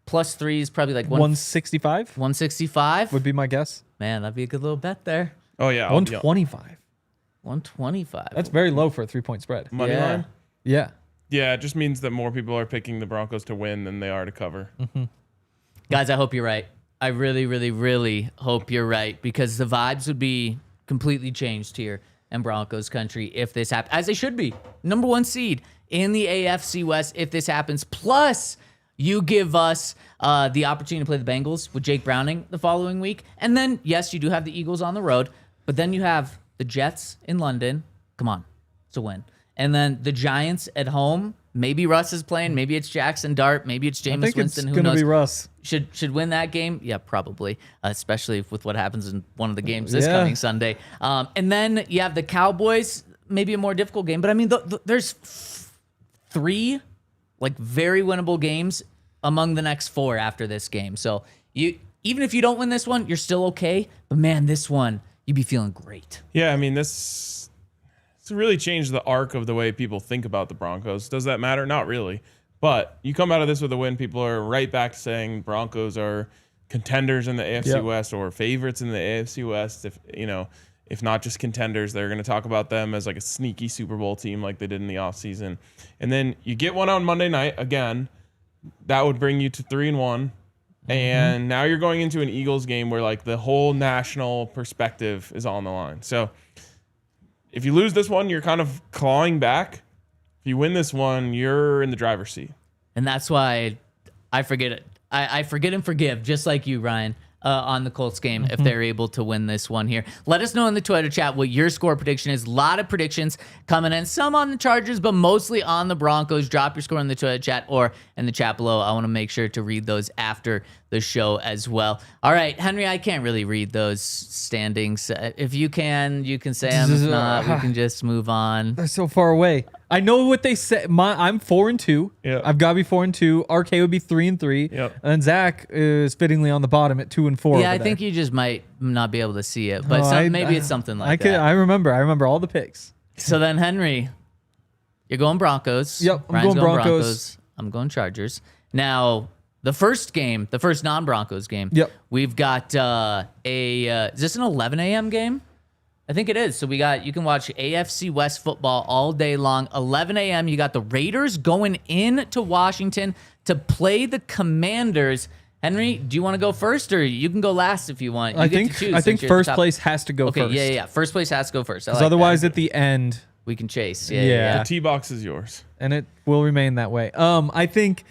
+3 is probably like 165 165 would be my guess. Man, that'd be a good little bet there. Oh, yeah. 125. 125. That's very low for a 3-point spread. Money line? Yeah. Yeah, it just means that more people are picking the Broncos to win than they are to cover. Guys, I hope you're right. I really, really, really hope you're right, because the vibes would be completely changed here in Broncos country if this happens, as they should be. Number 1 seed in the AFC West if this happens. Plus, you give us the opportunity to play the Bengals with Jake Browning the following week. And then, yes, you do have the Eagles on the road, but then you have the Jets in London. Come on, it's a win. And then the Giants at home. Maybe Russ is playing. Maybe it's Jackson Dart. Maybe it's Jameis Winston. Who knows? It's going to be Russ. Should win that game? Yeah, probably. Especially with what happens in one of the games this coming Sunday. And then you have the Cowboys. Maybe a more difficult game. But I mean, there's 3 like very winnable games among the next 4 after this game. So even if you don't win this one, you're still okay. But man, this one, you'd be feeling great. Yeah, I mean, this really changed the arc of the way people think about the Broncos. Does that matter? Not really. But you come out of this with a win, people are right back to saying Broncos are contenders in the AFC West or favorites in the AFC West. if not just contenders. They're going to talk about them as like a sneaky Super Bowl team like they did in the offseason. And then you get one on Monday night again. That would bring you to 3-1. And now you're going into an Eagles game where like the whole national perspective is on the line. So if you lose this one, you're kind of clawing back. If you win this one, you're in the driver's seat. And that's why I forget it. I forget and forgive, just like you, Ryan, on the Colts game, if they're able to win this one here. Let us know in the Twitter chat what your score prediction is. A lot of predictions coming in, some on the Chargers, but mostly on the Broncos. Drop your score in the Twitter chat or in the chat below. I want to make sure to read those after the show as well. All right, Henry, I can't really read those standings. If you can say them. If not, we can just move on. They're so far away. I know what they said. I'm 4-2. Yep. I've got to be 4-2. RK would be 3-3. Yep. And then Zach is fittingly on the bottom at 2-4. Yeah, I think you just might not be able to see it, but maybe it's something like that. I remember all the picks. So then, Henry, you're going Broncos. Yep, I'm Ryan's going Broncos. I'm going Chargers. Now, the first non-Broncos game. Yep. We've got is this an 11 a.m. game? I think it is. So you can watch AFC West football all day long. 11 a.m. You got the Raiders going into Washington to play the Commanders. Henry, do you want to go first, or you can go last if you want? I think first place has to go first. Yeah. First place has to go first. Because otherwise, at the end, we can chase. Yeah. The tee box is yours. And it will remain that way. I think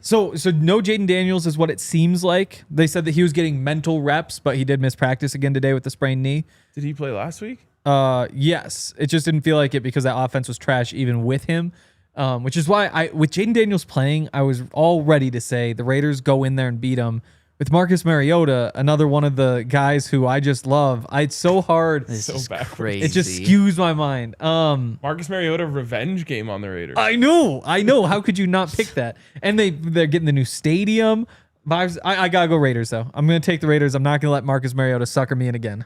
so no Jaden Daniels is what it seems like. They said that he was getting mental reps, but he did miss practice again today with the sprained knee. Did he play last week? Yes. It just didn't feel like it because that offense was trash even with him. Which is why with Jaden Daniels playing, I was all ready to say the Raiders go in there and beat them. With Marcus Mariota, another one of the guys who I just love. It's so hard. This So is backwards. crazy. It just skews my mind. Marcus Mariota revenge game on the Raiders. I know. How could you not pick that? And they're getting the new stadium vibes. I gotta go Raiders though. I'm gonna take the Raiders. I'm not gonna let Marcus Mariota sucker me in again.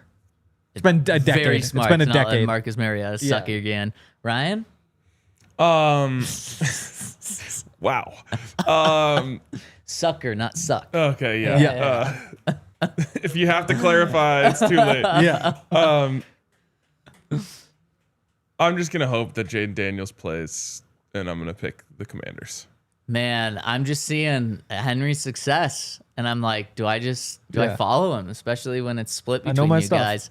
It's been a decade. Very smart. It's been a to not let decade. Marcus Mariota suck you again. Ryan? Wow. Sucker, not suck. Okay, yeah. Yeah. If you have to clarify, it's too late. Yeah. I'm just gonna hope that Jaden Daniels plays, and I'm gonna pick the Commanders. Man, I'm just seeing Henry's success, and I'm like, do I follow him, especially when it's split I know between my you stuff. guys?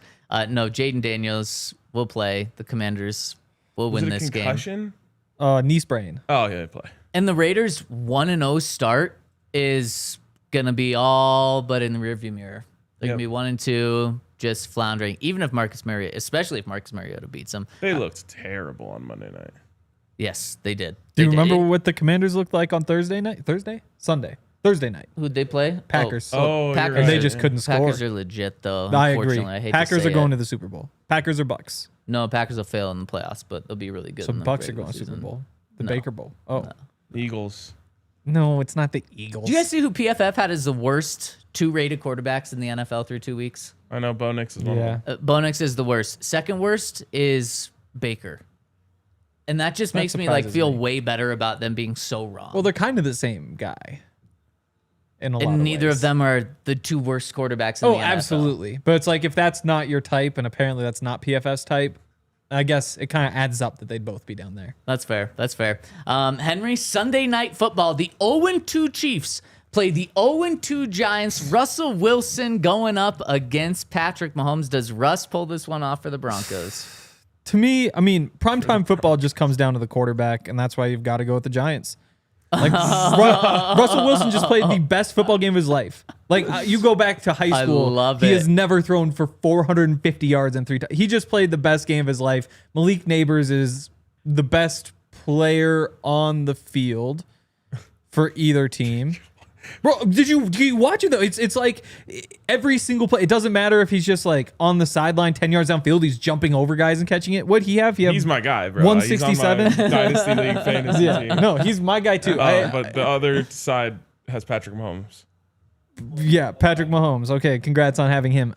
No, Jaden Daniels will play. The Commanders will Was win it a this game. concussion? Knee sprain. Oh yeah, they play. And the Raiders' 1-0 start is gonna be all but in the rearview mirror. They're gonna be 1-2, just floundering. Even if especially if Marcus Mariota beats them. They looked terrible on Monday night. Yes, they did. Do you They remember did. what the Commanders looked like on Thursday night? Thursday night. Who'd they play? Packers. Oh, you're Packers. And they right. just couldn't score. Packers are legit, though. I agree. Unfortunately, I hate Packers to are say going it. to the Super Bowl. Packers or Bucks. No, Packers will fail in the playoffs, but they'll be really good. So in the Bucks are regular going to Super season. Bowl. The No. Baker Bowl. Oh. Eagles. No, it's not the Eagles. Do you guys see who PFF had as the worst 2-rated quarterbacks in the NFL through 2 weeks? I know Bo Nix is one Yeah. of them. Bo Nix is the worst. Second worst is Baker. And that just That makes me surprises feel me. way better about them being so wrong. Well, they're kind of the same guy. In a lot and of neither ways. of them are the two worst quarterbacks in Oh, the NFL. absolutely. But it's like if that's not your type, and apparently that's not PFS type, I guess it kind of adds up that they'd both be down there. That's fair. That's fair. Henry, Sunday Night Football. The 0-2 Chiefs play the 0-2 Giants. Russell Wilson going up against Patrick Mahomes. Does Russ pull this one off for the Broncos? To me, I mean, primetime football just comes down to the quarterback, and that's why you've got to go with the Giants. Like Russell Wilson just played the best football game of his life. Like you go back to high school, love he it. has never thrown for 450 yards and 3 times. He just played the best game of his life. Malik Neighbors is the best player on the field for either team. Bro, did you watch it though? It's like every single play. It doesn't matter if he's just like on the sideline 10 yards downfield, he's jumping over guys and catching it. What'd he have? He's my guy, bro. 167? He's on my Dynasty League fantasy team. No, he's my guy too. But the other side has Patrick Mahomes. Yeah, Patrick Mahomes. Okay, congrats on having him.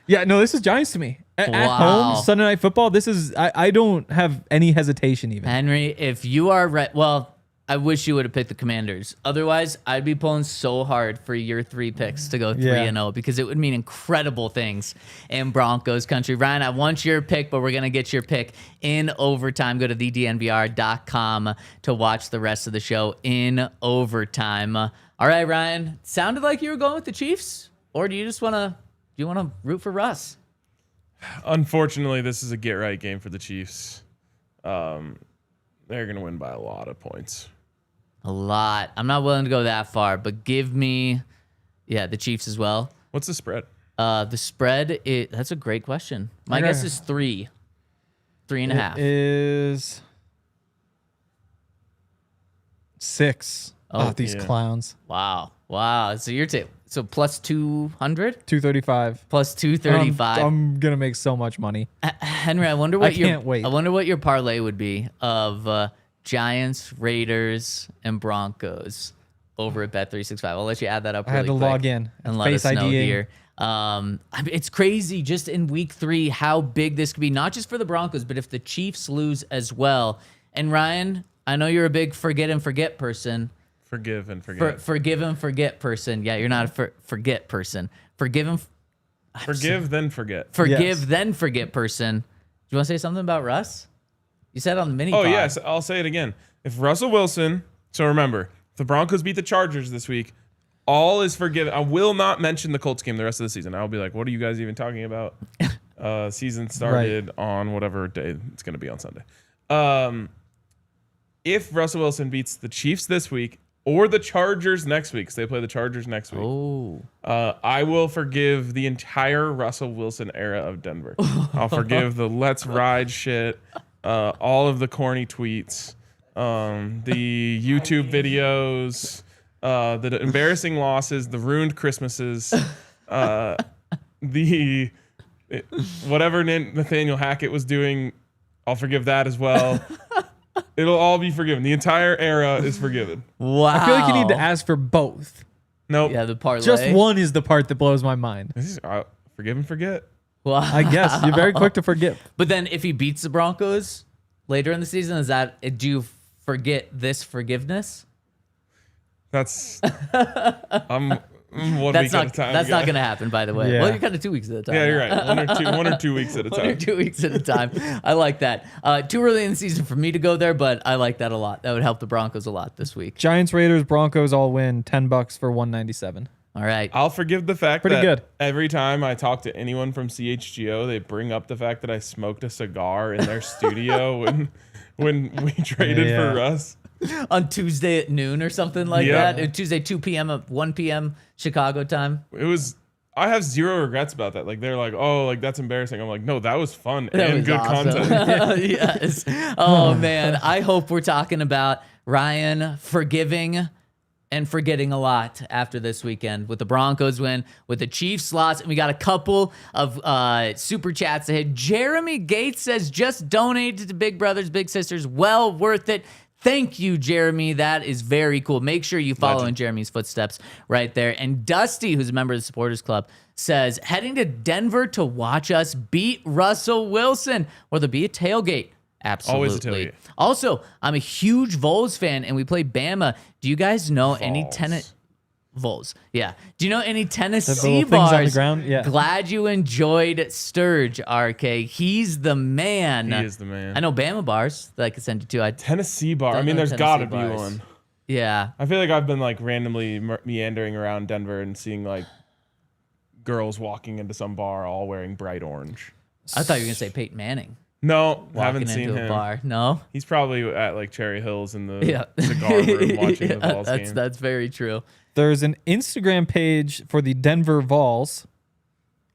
Yeah, no, this is Giants to me. At Wow. home, Sunday Night Football. This is I don't have any hesitation even. Henry, if you are well, I wish you would have picked the Commanders. Otherwise, I'd be pulling so hard for your 3 picks to go 3-0 because it would mean incredible things in Broncos country. Ryan, I want your pick, but we're going to get your pick in overtime. Go to thednvr.com to watch the rest of the show in overtime. All right, Ryan, sounded like you were going with the Chiefs, or do you just want to root for Russ? Unfortunately, this is a get-right game for the Chiefs. They're going to win by a lot of points. A lot. I'm not willing to go that far, but give me, the Chiefs as well. What's the spread? The spread, that's a great question. My guess is 3. 3.5. It is 6. Oh, these clowns. Wow. So you're so plus 200? 235. Plus 235. I'm going to make so much money. Henry, I wonder what can't wait. I wonder what your parlay would be of Giants, Raiders, and Broncos over at Bet365. I'll let you add that up really I had to quick log in and let us know here. I mean, it's crazy just in week 3 how big this could be, not just for the Broncos, but if the Chiefs lose as well. And Ryan, I know you're a big forget and forget person. Forgive and forget. Forgive and forget person. Yeah, you're not a forget person. Forgive, then forget. Forgive, then forget person. Do you want to say something about Russ? You said on the mini. Oh, yes. I'll say it again. If Russell Wilson, so remember, if the Broncos beat the Chargers this week, all is forgiven. I will not mention the Colts game the rest of the season. I'll be like, what are you guys even talking about? Season started on whatever day it's going to be on Sunday. If Russell Wilson beats the Chiefs this week or the Chargers next week, because they play the Chargers next week, I will forgive the entire Russell Wilson era of Denver. I'll forgive the let's ride shit, all of the corny tweets, the YouTube videos, the embarrassing losses, the ruined Christmases, whatever Nathaniel Hackett was doing, I'll forgive that as well. It'll all be forgiven. The entire era is forgiven. Wow. I feel like you need to ask for both. Nope. Yeah, the parlay. Just one is the part that blows my mind. This is, forgive and forget. Well, I guess you're very quick to forgive. But then if he beats the Broncos later in the season, do you forget this forgiveness? That's one week at a time. That's not going to happen, by the way. Yeah. Well, you're kind of 2 weeks at a time. Yeah, you're right. One or two weeks at a time. 1 or 2 weeks at a time. I like that. Too early in the season for me to go there, but I like that a lot. That would help the Broncos a lot this week. Giants, Raiders, Broncos all win. $10 for $197. All right. I'll forgive the fact Pretty that good. every time I talk to anyone from CHGO, they bring up the fact that I smoked a cigar in their studio when we traded for Russ. On Tuesday at noon or something like that. Tuesday 2 p.m. 1 p.m. Chicago time. I have zero regrets about that. Like they're like, oh, like that's embarrassing. I'm like, no, that was fun That and was good awesome. content. Yes. Oh man, I hope we're talking about Ryan forgiving and forgetting a lot after this weekend with the Broncos win, with the Chiefs loss, and we got a couple of super chats ahead. Jeremy Gates says, just donated to Big Brothers Big Sisters. Well worth it. Thank you, Jeremy. That is very cool. Make sure you follow in Jeremy's footsteps right there. And Dusty, who's a member of the Supporters Club, says, heading to Denver to watch us beat Russell Wilson. Will there be a tailgate? Absolutely. Always a tailgate. Also, I'm a huge Vols fan, and we play Bama. Do you guys know any Vols? Yeah. Do you know any Tennessee little things on the bars? ground? Yeah. Glad you enjoyed Sturge, RK. He's the man. He is the man. I know Bama bars that I could send you to. Tennessee bar. I Don't mean, know there's got to be Tennessee bars. one. Yeah. I feel like I've been like randomly meandering around Denver and seeing like girls walking into some bar all wearing bright orange. I thought you were going to say Peyton Manning. No, Walking haven't seen into a him. bar. No? He's probably at like Cherry Hills in the cigar room watching the Vols game. That's very true. There's an Instagram page for the Denver Vols.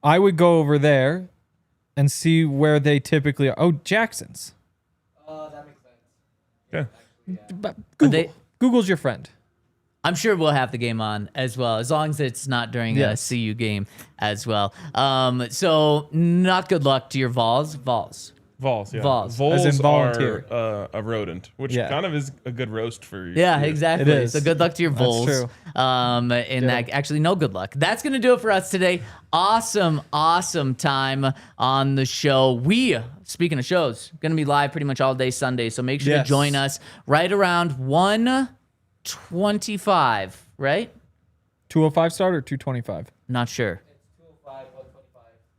I would go over there and see where they typically are. Oh, Jackson's. That makes sense. Yeah. Google. Google's your friend. I'm sure we'll have the game on as well, as long as it's not during a CU game as well. So not good luck to your Vols. Vols, yeah. Vols. As in Vols volunteer. are a rodent, which Yeah. kind of is a good roast for you. Yeah, exactly. It is. So good luck to your That's Vols. true. And that, actually, no good luck. That's going to do it for us today. Awesome time on the show. Speaking of shows, going to be live pretty much all day Sunday. So make sure to Yes. join us right around 1:25, right? 205 start or 225? Not sure.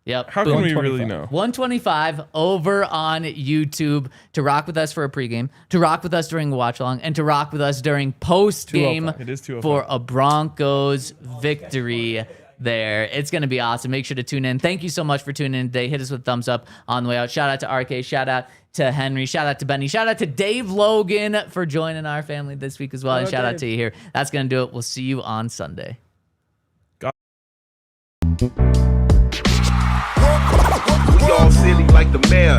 Yep. How boom. can we really 125. know? 125 over on YouTube to rock with us for a pregame, to rock with us during watch along, and to rock with us during post game 205. It is 205. for a Broncos victory there. It's going to be awesome. Make sure to tune in. Thank you so much for tuning in today. Hit us with a thumbs up on the way out. Shout out to RK. Shout out to Henry. Shout out to Benny. Shout out to Dave Logan for joining our family this week as well. And shout out to you here. That's going to do it. We'll see you on Sunday. We all silly like the mayor.